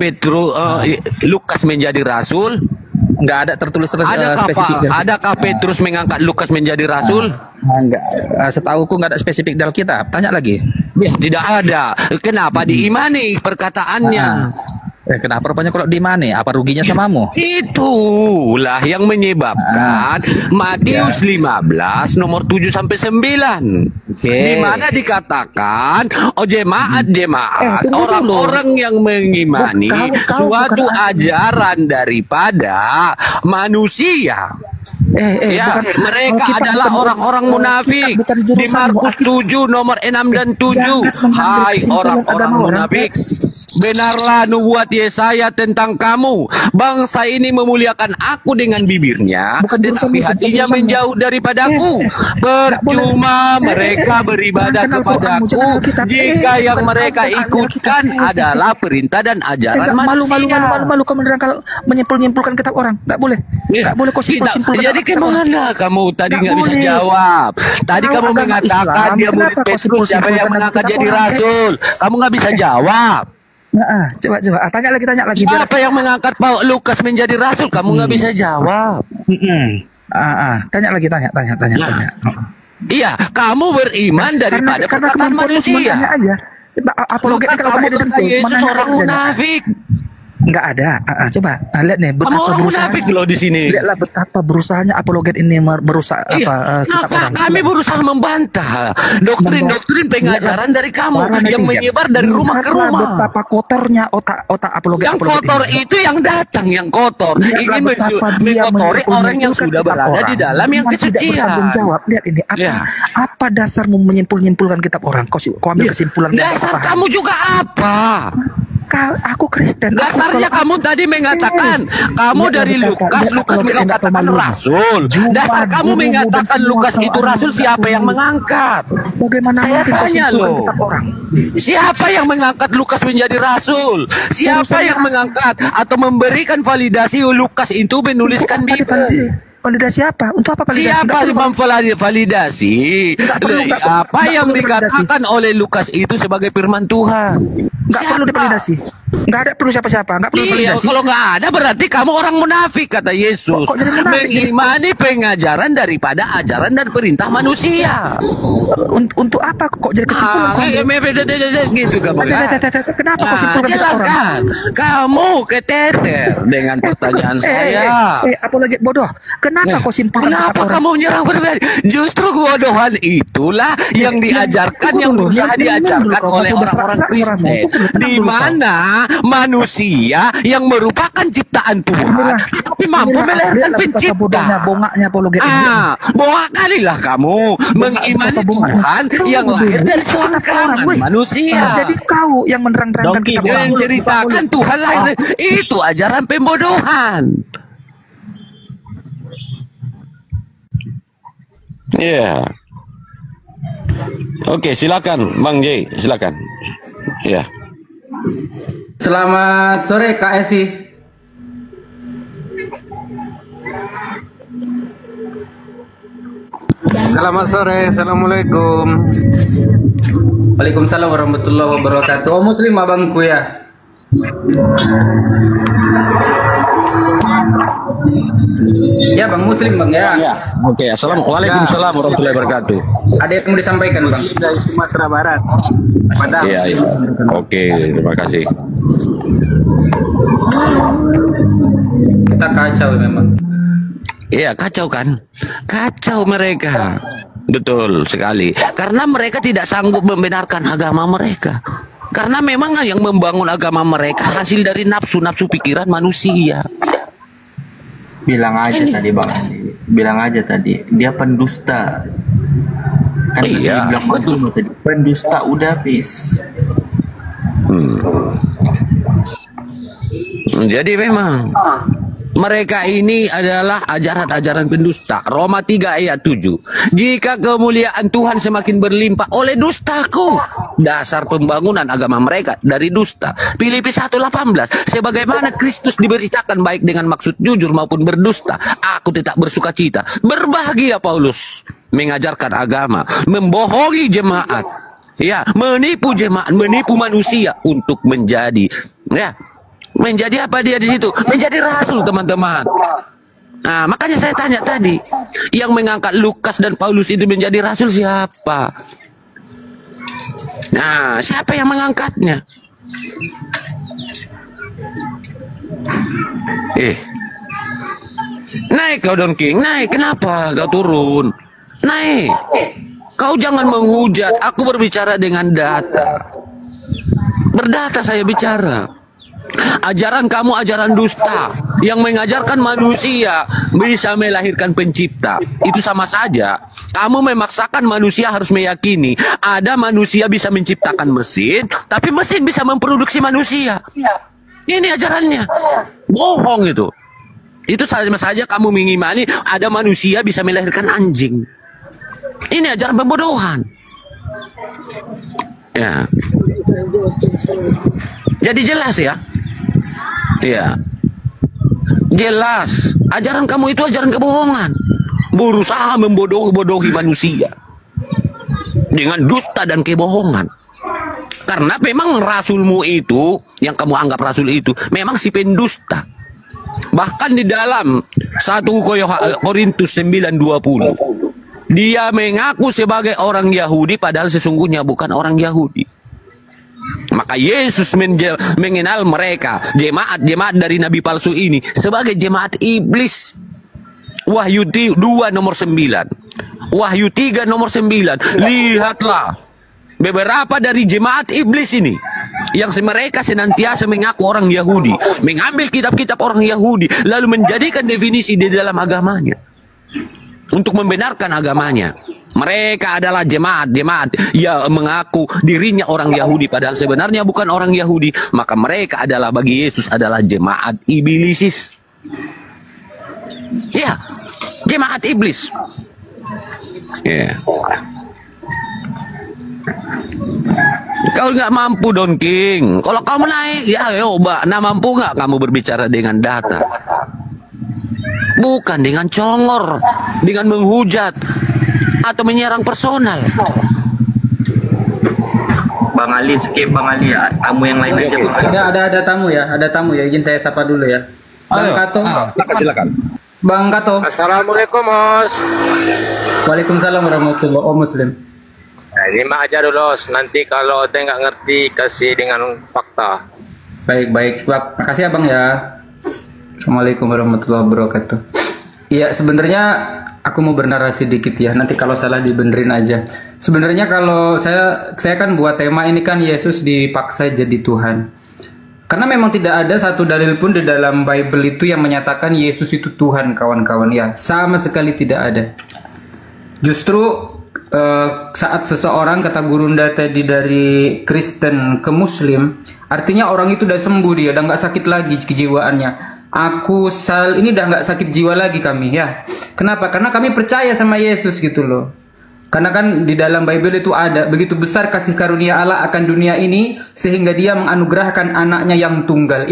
Lukas menjadi rasul? Enggak ada tertulis spesifik. Adakah Petrus mengangkat Lukas menjadi rasul? Enggak. Setahuku enggak ada spesifik di Alkitab. Tanya lagi. Ya, tidak ada. Kenapa diimani perkataannya? Kenapa rupanya kalau di mana? Apa ruginya samamu? Itulah yang menyebabkan Matius 15 nomor 7 sampai 9. Di mana dikatakan jemaat orang-orang yang mengimani suatu ajaran daripada manusia. Ya, bukan, mereka kita adalah bukan- orang-orang munafik. bukan Di jurusanmu, Markus 7 nomor 6 dan 7. Jangan mengambil Hai kesimpulan orang-orang agama orang. munafik, benarlah nubuat Yesaya tentang kamu. Bangsa ini memuliakan aku dengan bibirnya, Bukan tetapi jurusanmu, bukan hatinya jurusanmu. menjauh daripadaku. Nggak boleh. Percuma mereka beribadah Jangan Al-Quranmu, kepadaku jangan Alkitab. jika yang bukan mereka Alkitab. ikutkan adalah perintah dan ajaran Enggak, manusia. malu kau menerangkan menyimpulkan kitab orang. Enggak boleh. Enggak boleh kau Tidak. simpulkan. Jadi kemana kamu tadi Nggak nggak bisa boleh. jawab? Tadi Kalau kamu agama mengatakan Islam, dia murid kenapa kau Petrus, siapa simpul-simpulkan yang dengan mengangkat kitab jadi orang? rasul? Kamu nggak bisa jawab. Nah, coba. Tanya lagi. Biar Siapa yang mengangkat Paul Lukas menjadi rasul? Kamu nggak bisa jawab. Tanya lagi. Iya, kamu beriman daripada karena perkataan kemampuanmu cuma manusia. tanya aja. Apologet Maka kalau kamu pakai kata Yesus mana orang aja. munafik. Enggak ada. Coba lihat nih Kamu betapa orang berusahanya. munafik loh di sini. Lihatlah betapa berusahanya apologet ini merusak Iya, kitab maka orang. kami berusaha membantah doktrin-doktrin pengajaran dari kamu Para yang netizen. menyebar dari rumah ke Lihatlah rumah. betapa kotornya otak apologet. Yang kotor itu yang datang, yang kotor Lihatlah ingin betapa dia mengotori orang yang menyimpulkan sudah kitab berada orang di dalam yang dengan tidak kesucian. bertanggung jawab. Lihat ini Ya. apa dasarmu menyimpulkan kitab orang? Kau ambil kesimpulan yang Dasar kau paham. kamu juga apa? Aku Kristen. Dasarnya kamu tadi mengatakan kamu Lihatlah dari betapa Lukas, dia Lukas apologet mengatakan yang tak rasul. Jumat, Dasar kamu guru, mengatakan dan semua Lukas itu kawan rasul, yang siapa tak yang malu. mengangkat? Bagaimana Saya mungkin kau tanya simpulkan loh. kitab orang? Siapa yang mengangkat Lukas menjadi rasul? Siapa Urusan yang mengangkat atau memberikan validasi Lukas itu menuliskan Bible? Validasi apa? Untuk apa validasi? Siapa Nggak perlu. memvalidasi Nggak perlu, apa nggak yang perlu dikatakan oleh Lukas itu sebagai firman Tuhan? Nggak perlu divalidasi. Nggak ada perlu siapa-siapa. Nggak perlu Iya, validasi. kalau nggak ada berarti kamu orang munafik kata Yesus. Kok jadi munafik? Mengimani pengajaran daripada ajaran dan perintah manusia. Untuk apa kok jadi kesimpulan? Gitu kamu. Kenapa kau simpulkan kitab orang? Jelaskan. Kamu keteter dengan pertanyaan saya. Apologet bodoh. Kenapa kau simpulkan kitab Kenapa orang? kamu menyerang pribadi? Justru kebodohan itulah yang diajarkan, yang Tunggu dulu, berusaha minum diajarkan dulu, oleh kau udah orang-orang serak-serak Kristen, suaramu. Tunggu, tenang di dulu, kau. mana manusia yang merupakan ciptaan Tuhan, tapi mampu melahirkan Betapa bodohnya, pencipta. bongaknya apologet ini. Bohong kalilah kamu mengimani Tuhan yang lahir dari selangkangan manusia. Jadi kau yang menerang-terangkan Dongki, kitab orang. Menceritakan Tuhan lahir itu ajaran pembodohan. Iya. Oke, silakan Bang J, silakan. Ya. Selamat sore Kak Esi. Selamat sore, assalamualaikum. Waalaikumsalam warahmatullahi wabarakatuh. Oh, Muslim abangku ya. Ya Bang, Muslim Bang ya. Ya. Oke, assalamualaikum warahmatullahi wabarakatuh. Ada yang mau disampaikan Bang? Muslim dari Sumatera Barat. Padang. Iya, iya. Oke, terima kasih. Kita kacau memang. Iya, kacau kan? Kacau mereka. Betul sekali. Karena mereka tidak sanggup membenarkan agama mereka. Karena memang yang membangun agama mereka hasil dari nafsu-nafsu pikiran manusia. Bilang aja Ini. tadi Bang Andi. Bilang aja tadi. Dia pendusta. Kan tadi Iya, bilang Bang betul. Zuma tadi. Pendusta udah bis. Jadi memang mereka ini adalah ajaran-ajaran pendusta. Roma 3 ayat 7. Jika kemuliaan Tuhan semakin berlimpah oleh dustaku. Dasar pembangunan agama mereka dari dusta. Filipi 1:18. Sebagaimana Kristus diberitakan baik dengan maksud jujur maupun berdusta, aku tetap bersuka cita. Berbahagia Paulus mengajarkan agama, membohongi jemaat. Ya, menipu jemaat, menipu manusia untuk menjadi menjadi apa dia di situ? Menjadi rasul, teman-teman. Nah, makanya saya tanya tadi, yang mengangkat Lukas dan Paulus itu menjadi rasul siapa? Nah, siapa yang mengangkatnya? Naik kau Don King, naik. Kenapa kau turun? Naik. Kau jangan menghujat. Aku berbicara dengan data. Berdata saya bicara. Ajaran kamu ajaran dusta yang mengajarkan manusia bisa melahirkan pencipta. Itu sama saja. Kamu memaksakan manusia harus meyakini ada manusia bisa menciptakan mesin, tapi mesin bisa memproduksi manusia. Ini ajarannya. Bohong itu. Itu sama saja kamu mengimani ada manusia bisa melahirkan anjing. Ini ajaran pembodohan. Ya. Jadi jelas ya. Ya. Jelas. Ajaran kamu itu ajaran kebohongan. Berusaha membodohi manusia. Dengan dusta dan kebohongan. Karena memang rasulmu itu, yang kamu anggap rasul itu, memang si pendusta. Bahkan di dalam 1 Korintus 9:20, dia mengaku sebagai orang Yahudi padahal sesungguhnya bukan orang Yahudi. Maka Yesus mengenal mereka, jemaat-jemaat dari nabi palsu ini, sebagai jemaat iblis. Wahyu 2 nomor 9. Wahyu 3 nomor 9. Lihatlah beberapa dari jemaat iblis ini yang mereka senantiasa mengaku orang Yahudi, mengambil kitab-kitab orang Yahudi lalu menjadikan definisi di dalam agamanya untuk membenarkan agamanya. Mereka adalah jemaat-jemaat yang mengaku dirinya orang Yahudi padahal sebenarnya bukan orang Yahudi. Maka mereka adalah bagi Yesus adalah jemaat iblisis. Ya, jemaat iblis. Ya. Kau nggak mampu Don King. Kalau kamu naik, ya coba. Nah, mampu nggak kamu berbicara dengan data? Bukan dengan congor, dengan menghujat atau menyerang personal. Bang Ali, skip Bang Ali ya. Tamu yang lain aja Bang Ali. Ada tamu ya. Izin saya sapa dulu ya. Bang Kato. Silakan. Bang Kato. Assalamualaikum, Mas. Waalaikumsalam warahmatullahi wabarakatuh. Muslim. Nah, ini mak aja dulu, nanti kalau Oteng nggak ngerti kasih dengan fakta. Baik. Makasih Abang ya. Assalamualaikum warahmatullahi wabarakatuh. Iya, sebenarnya aku mau bernarasi dikit ya. Nanti kalau salah dibenerin aja. Sebenarnya kalau saya kan buat tema ini kan Yesus dipaksa jadi Tuhan. Karena memang tidak ada satu dalil pun di dalam Bible itu yang menyatakan Yesus itu Tuhan, kawan-kawan ya. Sama sekali tidak ada. Justru saat seseorang, kata Gurunda tadi, dari Kristen ke Muslim, artinya orang itu udah sembuh, dia udah nggak sakit lagi kejiwaannya. Ini udah nggak sakit jiwa lagi kami ya. Kenapa? Karena kami percaya sama Yesus gitu loh. Karena kan di dalam Bible itu ada begitu besar kasih karunia Allah akan dunia ini sehingga Dia menganugerahkan anaknya yang tunggal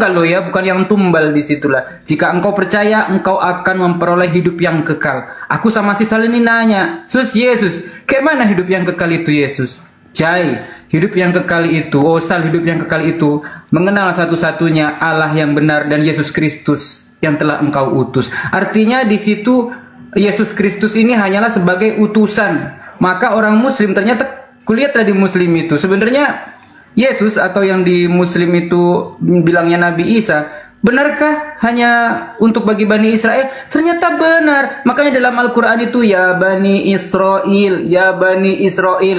loh ya, bukan yang tumbal disitulah. Jika engkau percaya, engkau akan memperoleh hidup yang kekal. Aku sama si Sal ini nanya, Yesus, kayak mana hidup yang kekal itu Yesus? Jai, hidup yang kekal itu, Sal, hidup yang kekal itu mengenal satu-satunya Allah yang benar dan Yesus Kristus yang telah engkau utus. Artinya di situ Yesus Kristus ini hanyalah sebagai utusan. Maka orang Muslim ternyata kulihat tadi Muslim itu sebenarnya Yesus atau yang di Muslim itu bilangnya Nabi Isa, benarkah hanya untuk bagi Bani Israel? Ternyata benar. Makanya dalam Al-Quran itu ya Bani Israel,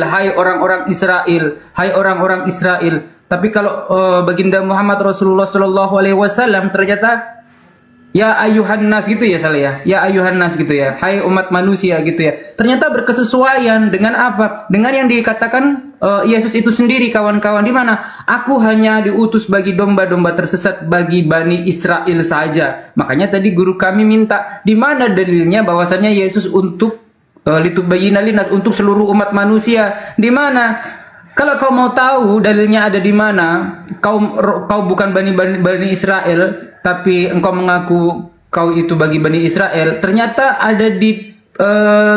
hai orang-orang Israel, hai orang-orang Israel. Tapi kalau baginda Muhammad Rasulullah SAW ternyata ya ayuhan nas gitu ya Saleh ya ayuhan nas gitu ya, hai umat manusia gitu ya. Ternyata berkesesuaian dengan apa? Dengan yang dikatakan Yesus itu sendiri, kawan-kawan, di mana aku hanya diutus bagi domba-domba tersesat, bagi Bani Israel saja. Makanya tadi guru kami minta di mana dalilnya bahwasannya Yesus untuk litubayyina linnas, untuk seluruh umat manusia. Di mana? Kalau kau mau tahu dalilnya ada di mana, kau bukan Bani Israel, tapi engkau mengaku kau itu bagi Bani Israel, ternyata ada di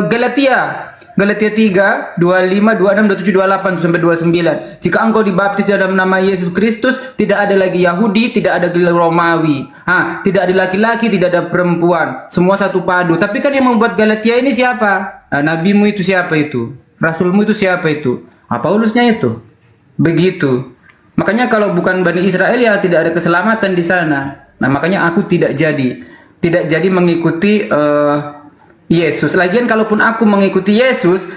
Galatia 3, 25, 26, 27, 28 sampai 29. Jika engkau dibaptis dalam nama Yesus Kristus, tidak ada lagi Yahudi, tidak ada lagi Romawi, tidak ada laki-laki, tidak ada perempuan, semua satu padu. Tapi kan yang membuat Galatia ini siapa? Nabimu itu siapa itu? Rasulmu itu siapa itu? Paulusnya itu. Begitu. Makanya kalau bukan Bani Israel ya tidak ada keselamatan di sana. Nah, makanya aku tidak jadi mengikuti Yesus. Lagian kalaupun aku mengikuti Yesus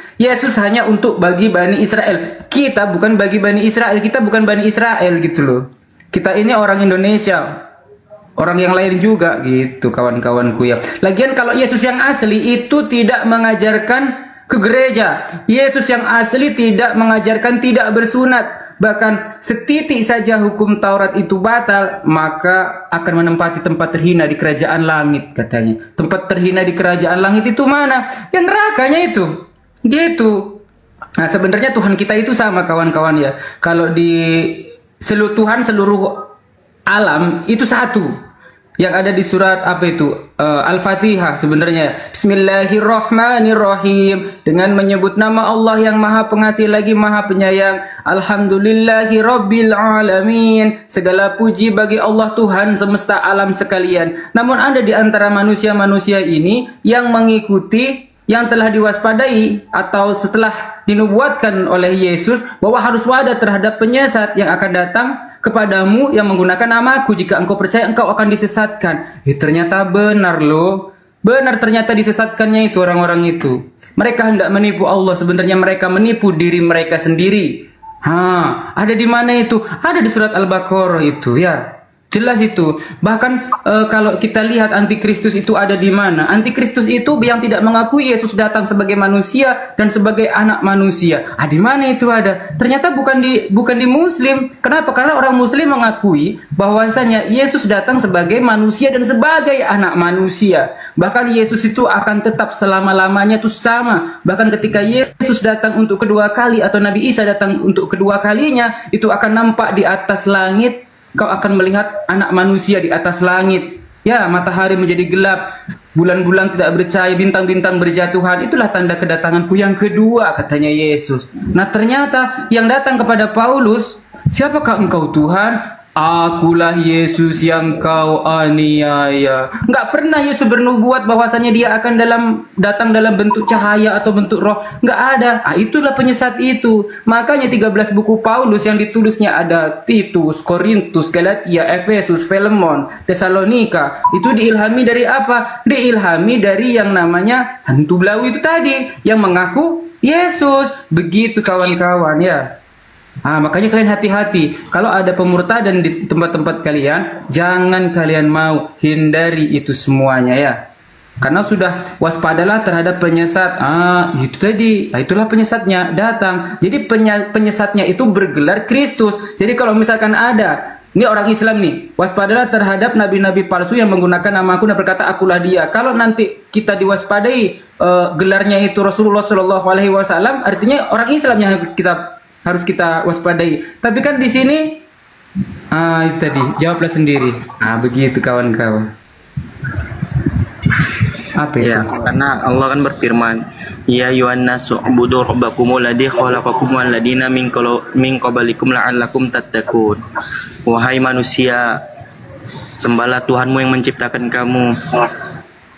hanya untuk bagi Bani Israel. Kita bukan bagi Bani Israel, kita bukan Bani Israel gitu loh. Kita ini orang Indonesia, orang yang lain juga gitu, kawan-kawanku ya. Lagian kalau Yesus yang asli itu tidak mengajarkan ke gereja. Yesus yang asli tidak mengajarkan tidak bersunat. Bahkan setitik saja hukum Taurat itu batal, maka akan menempati tempat terhina di kerajaan langit, katanya. Tempat terhina di kerajaan langit itu mana? Ya nerakanya itu. Gitu. Nah, sebenarnya Tuhan kita itu sama, kawan-kawan ya. Kalau di Tuhan seluruh alam itu satu. Yang ada di surat apa itu? Al-Fatihah sebenarnya. Bismillahirrahmanirrahim. Dengan menyebut nama Allah yang Maha Pengasih lagi Maha Penyayang. Alhamdulillahi Rabbil Alamin. Segala puji bagi Allah Tuhan semesta alam sekalian. Namun ada di antara manusia-manusia ini yang mengikuti, yang telah diwaspadai atau setelah dinubuatkan oleh Yesus bahwa harus wadah terhadap penyesat yang akan datang kepadamu yang menggunakan namaku. Jika engkau percaya, engkau akan disesatkan. Ternyata benar loh. Benar, ternyata disesatkannya itu orang-orang itu. Mereka hendak menipu Allah, sebenarnya mereka menipu diri mereka sendiri. Ada di mana itu? Ada di surat Al-Baqarah itu ya. Jelas itu. Bahkan kalau kita lihat antikristus itu ada di mana? Antikristus itu yang tidak mengakui Yesus datang sebagai manusia dan sebagai anak manusia. Di mana itu ada? Ternyata bukan di Muslim. Kenapa? Karena orang Muslim mengakui bahwasanya Yesus datang sebagai manusia dan sebagai anak manusia. Bahkan Yesus itu akan tetap selama-lamanya itu sama. Bahkan ketika Yesus datang untuk kedua kali atau Nabi Isa datang untuk kedua kalinya, itu akan nampak di atas langit. Kau akan melihat anak manusia di atas langit. Ya, matahari menjadi gelap, bulan-bulan tidak bercahaya, bintang-bintang berjatuhan. Itulah tanda kedatanganku yang kedua, katanya Yesus. Nah, ternyata yang datang kepada Paulus, siapakah engkau Tuhan? Akulah Yesus yang kau aniaya. Nggak pernah Yesus bernubuat bahwasanya dia akan datang dalam bentuk cahaya atau bentuk roh. Nggak ada. Itulah penyesat itu. Makanya 13 buku Paulus yang ditulisnya ada Titus, Korintus, Galatia, Efesus, Filemon, Tesalonika. Itu diilhami dari apa? Diilhami dari yang namanya hantu belawi itu tadi, yang mengaku Yesus. Begitu kawan-kawan ya. Makanya kalian hati-hati. Kalau ada pemurtadan di tempat-tempat kalian, jangan kalian mau, hindari itu semuanya ya. Karena sudah waspadalah terhadap penyesat. Itu tadi. Itulah penyesatnya datang. Jadi penyesatnya itu bergelar Kristus. Jadi kalau misalkan ada, ini orang Islam nih, waspadalah terhadap nabi-nabi palsu yang menggunakan namaku dan berkata akulah dia. Kalau nanti kita diwaspadai gelarnya itu Rasulullah Shallallahu Alaihi Wasallam, artinya orang Islam yang harus kita waspadai. Tapi kan di sini itu tadi, jawablah sendiri. Begitu kawan-kawan. Apa itu? Ya, karena Allah kan berfirman, ya ayuhan nasu ubudu rabbakumul ladzi khalaqakum wal ladina min qablikum la'allakum tattaqun. Wahai manusia, sembahlah Tuhanmu yang menciptakan kamu.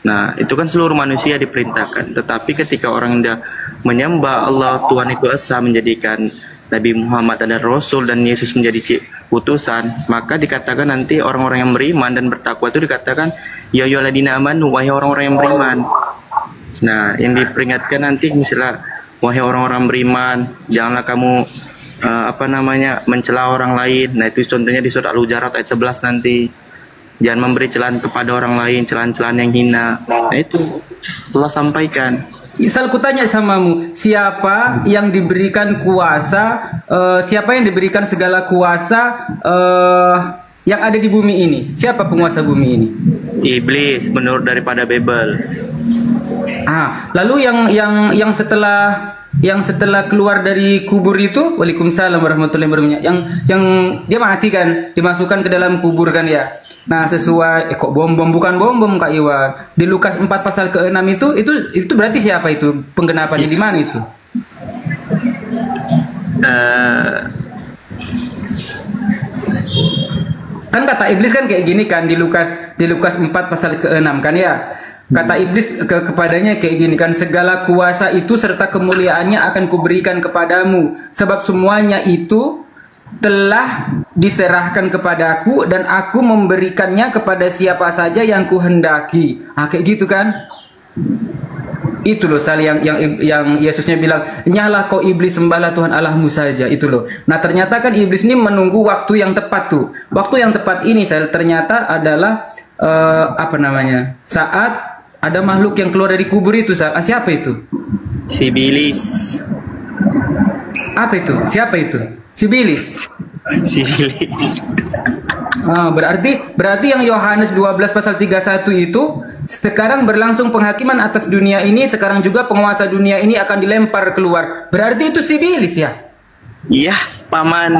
Nah, itu kan seluruh manusia diperintahkan. Tetapi ketika orang dah menyembah Allah Tuhan itu esa, menjadikan Nabi Muhammad adalah Rasul dan Yesus menjadi utusan, maka dikatakan nanti orang-orang yang beriman dan bertakwa itu dikatakan ya ayyuhalladzina amanu, wahai orang-orang yang beriman. Nah, yang diperingatkan nanti misalnya wahai orang-orang beriman, janganlah kamu mencela orang lain. Nah, itu contohnya di surat Al-Hujurat ayat 11 nanti. Jangan memberi celaan kepada orang lain, celaan-celaan yang hina. Nah, itu Allah sampaikan. Misal kutanya samamu, siapa yang diberikan kuasa, siapa yang diberikan segala kuasa yang ada di bumi ini? Siapa penguasa bumi ini? Iblis, menurut daripada Bible. Lalu yang setelah keluar dari kubur itu, waalaikumsalam warahmatullahi wabarakatuh, yang dia mati kan, dimasukkan ke dalam kubur kan ya. Nah, sesuai kok bukan bom Kak Iwan. Di Lukas 4 pasal ke-6 itu berarti siapa itu? Penggenapannya di mana itu? Kan kata iblis kan kayak gini kan di Lukas 4 pasal ke-6 kan ya. Kata iblis kepadanya kayak gini kan, segala kuasa itu serta kemuliaannya akan kuberikan kepadamu, sebab semuanya itu telah diserahkan kepadaku dan aku memberikannya kepada siapa saja yang kuhendaki. Kayak gitu kan. Itu loh Sal yang Yesusnya bilang, "Nyalah kau iblis, sembahlah Tuhan Allahmu saja." Itu loh. Nah, ternyata kan iblis ini menunggu waktu yang tepat tuh. Waktu yang tepat ini Sal ternyata adalah saat ada makhluk yang keluar dari kubur itu Sal. Siapa itu? Sibilis. Apa itu? Siapa itu? Sibilis. Sibilis. Berarti yang Yohanes 12 pasal 31 itu sekarang berlangsung penghakiman atas dunia ini, sekarang juga penguasa dunia ini akan dilempar keluar. Berarti itu Sibilis ya? Iya, paman.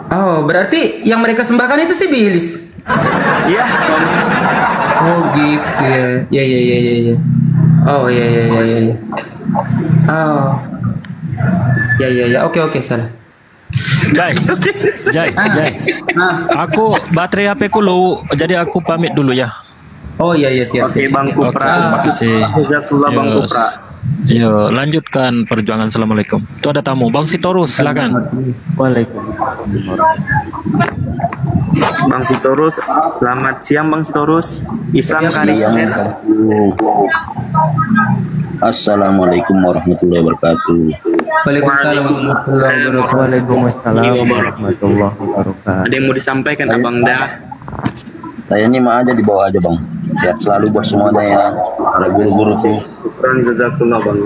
Oh, berarti yang mereka sembahkan itu Sibilis. Iya, paman. Oh, gitu ya. Ya. Oh, ya. Oh. Ya. Oke, salah. Jai. Aku baterai HP ku low, jadi aku pamit dulu ya. Oh iya siap. Oke, Bang Kupra. Terima kasih. Jazakallah Bang Kupra. Yo, lanjutkan perjuangan. Assalamualaikum. Itu ada tamu, Bang Sitorus, silakan. Bang Sitorus, selamat siang Bang Sitorus. Islam Kristen. Assalamualaikum warahmatullahi wabarakatuh. Waalaikumsalam warahmatullahi wabarakatuh. Ada yang mau disampaikan Abang Da? Saya nyimak aja di bawah aja Bang. Sehat selalu buat semuanya ya. Para guru-guru tuh. Kurang jazakallah Bang.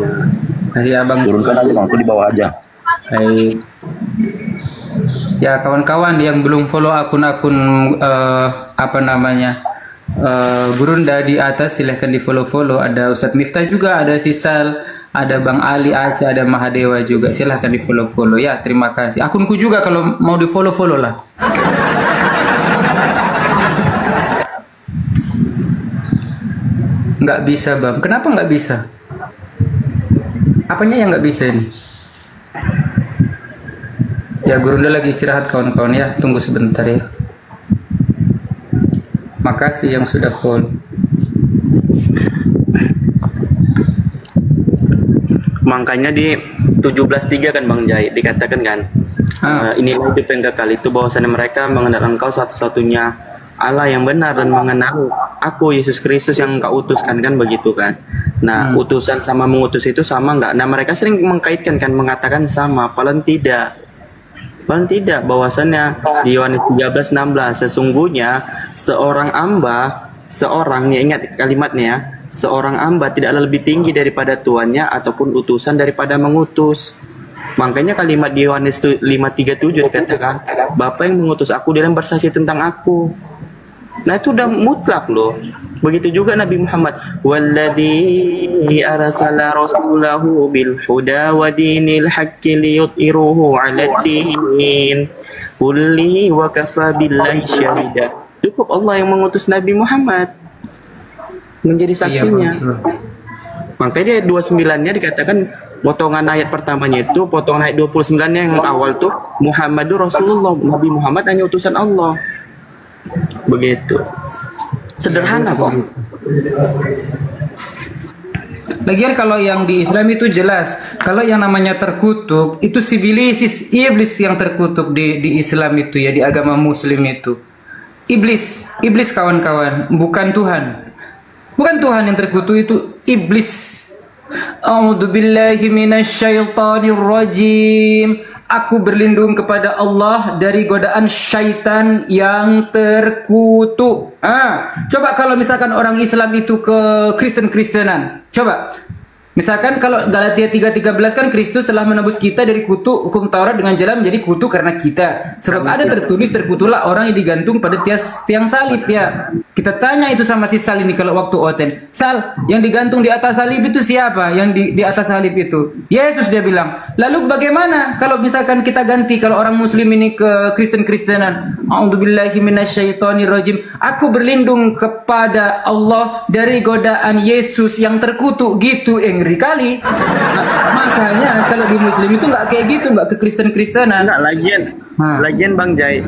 Kasih Abang. Turunkan aja Bang, aku di bawah aja. Baik. Ya kawan-kawan yang belum follow akun-akun Gurunda di atas, silahkan di follow. Ada Ustadz Miftah juga, ada Sisal, ada Bang Ali Aceh, ada Mahadewa juga. Silahkan di follow ya. Terima kasih. Akunku juga kalau mau di follow lah. Nggak bisa Bang. Kenapa nggak bisa? Apanya yang nggak bisa ini? Ya Gurunda lagi istirahat kawan-kawan ya. Tunggu sebentar ya. Makasih yang sudah follow. Makanya di 17:3 kan Bang Jai dikatakan kan, inilah hidup yang kekal itu bahwasanya mereka mengenal Engkau satu-satunya Allah yang benar dan mengenal Aku Yesus Kristus yang Engkau utuskan, kan begitu kan. Nah, utusan sama mengutus itu sama enggak? Nah, mereka sering mengkaitkan kan, mengatakan sama, paling tidak bahwasannya di Yohanes 13:16 sesungguhnya seorang ya, ingat kalimatnya ya, seorang hamba tidaklah lebih tinggi daripada tuannya ataupun utusan daripada mengutus. Makanya kalimat di Yohanes 5:37 dikatakan, Bapa yang mengutus aku dalam bersaksi tentang aku. Nah, itu udah mutlak loh. Begitu juga Nabi Muhammad, walladzi arsala rasulahu bil huda wa dinil haqqi liyudhhirahu 'alad-din kulli wa kafa billahi syahida. Cukup Allah yang mengutus Nabi Muhammad menjadi saksinya. Makanya 29-nya dikatakan potongan ayat pertamanya itu, potongan ayat 29-nya yang awal tuh Muhammadur Rasulullah, Nabi Muhammad hanya utusan Allah. Begitu. Sederhana kok. Lagian kalau yang di Islam itu jelas, kalau yang namanya terkutuk itu Sibilis, iblis yang terkutuk di Islam itu ya, di agama Muslim itu. Iblis kawan-kawan, bukan Tuhan. Bukan Tuhan yang terkutuk, itu iblis. A'udzubillahi minasyaitonir rajim. Aku berlindung kepada Allah dari godaan syaitan yang terkutuk. Coba kalau misalkan orang Islam itu ke Kristen-Kristenan. Coba. Misalkan kalau Galatia 3:13 kan Kristus telah menebus kita dari kutuk hukum Taurat dengan jalan menjadi kutuk karena kita. Sebab ada tertulis terkutuklah orang yang digantung pada tiang salib ya. Kita tanya itu sama si Sal ini kalau waktu oten. Sal, yang digantung di atas salib itu siapa? Yang di atas salib itu Yesus, dia bilang. Lalu bagaimana kalau misalkan kita ganti, kalau orang Muslim ini ke Kristen-Kristenan? A'udzubillahi minasyaitonirrajim. Aku berlindung kepada Allah dari godaan Yesus yang terkutuk gitu. Ngeri kali. Makanya kalau di Muslim itu nggak kayak gitu, nggak ke Kristen-Kristenan. Enggak, lagian Bang Jai,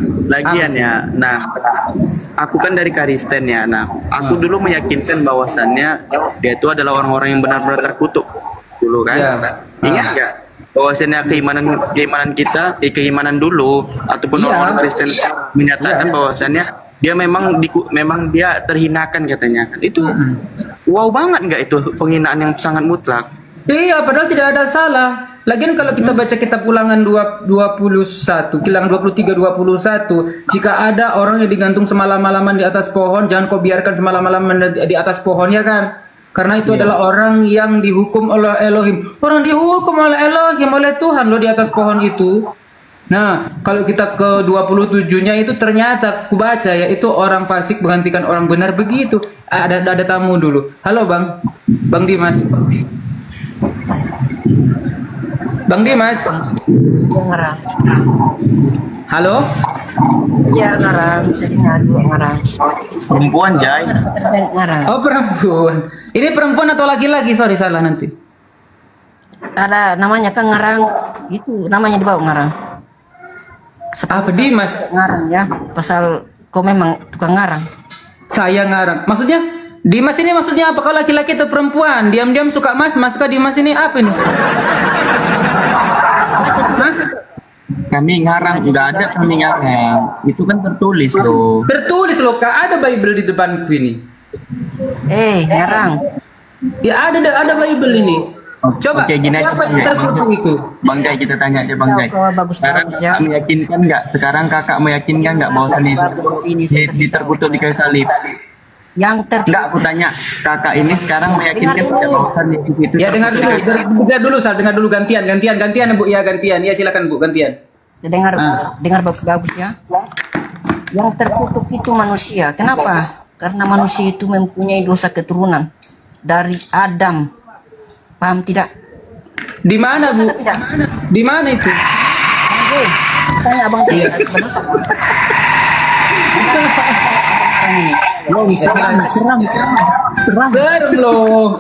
ya. Nah, aku kan dari Kristen ya. Nah, aku dulu meyakinkan bahwasannya dia itu adalah orang-orang yang benar-benar terkutuk dulu kan. Ingat nggak? Bahwasannya keimanan kita, keimanan dulu ataupun orang-orang Kristen menyatakan bahwasannya dia memang dia terhinakan katanya. Itu wow banget nggak itu penghinaan yang sangat mutlak. Iya, padahal tidak ada salah. Lagian kalau kita baca kitab Ulangan 21, Kilang 23:21, jika ada orang yang digantung semalam-malaman di atas pohon, jangan kau biarkan semalam-malaman di atas pohon, ya kan? Karena itu adalah orang yang dihukum oleh Elohim. Orang dihukum oleh Elohim, oleh Tuhan loh di atas pohon itu. Nah, kalau kita ke 27-nya itu ternyata aku baca ya, itu orang fasik menggantikan orang benar begitu. Ada tamu dulu. Halo Bang. Bang Dimas. Bang Dimas. Ngarang. Halo? Iya ngarang, sering ngadu ngarang. Perempuan Jai. Ngarang. Oh perempuan. Ini perempuan atau laki-laki? Sorry salah nanti. Ada namanya kan ngarang. Itu namanya dibawa ngarang. Apa Dimas? Ngarang ya. Pasal kau memang tukang ngarang. Saya ngarang. Maksudnya Dimas ini maksudnya apa? Kalau laki-laki atau perempuan? Diam-diam suka mas suka Dimas ini apa ini? Hah? Kami ngarang, udah ada kami ngarang. Itu kan tertulis loh. Tertulis loh Kak, ada Bible di depanku ini. Ngarang. Ya ada Bible ini. Coba, Oke, gini aja, siapa Bang yang Jai. terkutuk itu? Bang Jai, kita tanya aja Bang Jai. Sekarang Bagus ya. kakak meyakinkan nggak? Sekarang kakak meyakinkan nggak bahwa di terkutuk di kayu salib? Yang Enggak, aku tanya kakak ini sekarang meyakinkan tidak bahwasan di situ. Ya dengar dulu, Sal, dengar dulu gantian Bu, ya gantian. Ya silakan Bu, gantian. Dengar bagus-bagus ya. Yang terkutuk itu manusia. Kenapa? Karena manusia itu mempunyai dosa keturunan dari Adam. Paham tidak? Di mana Bu? Tidak. Di mana itu? Oke, tanya Abang Teh. Berdosa. Serem Serem loh.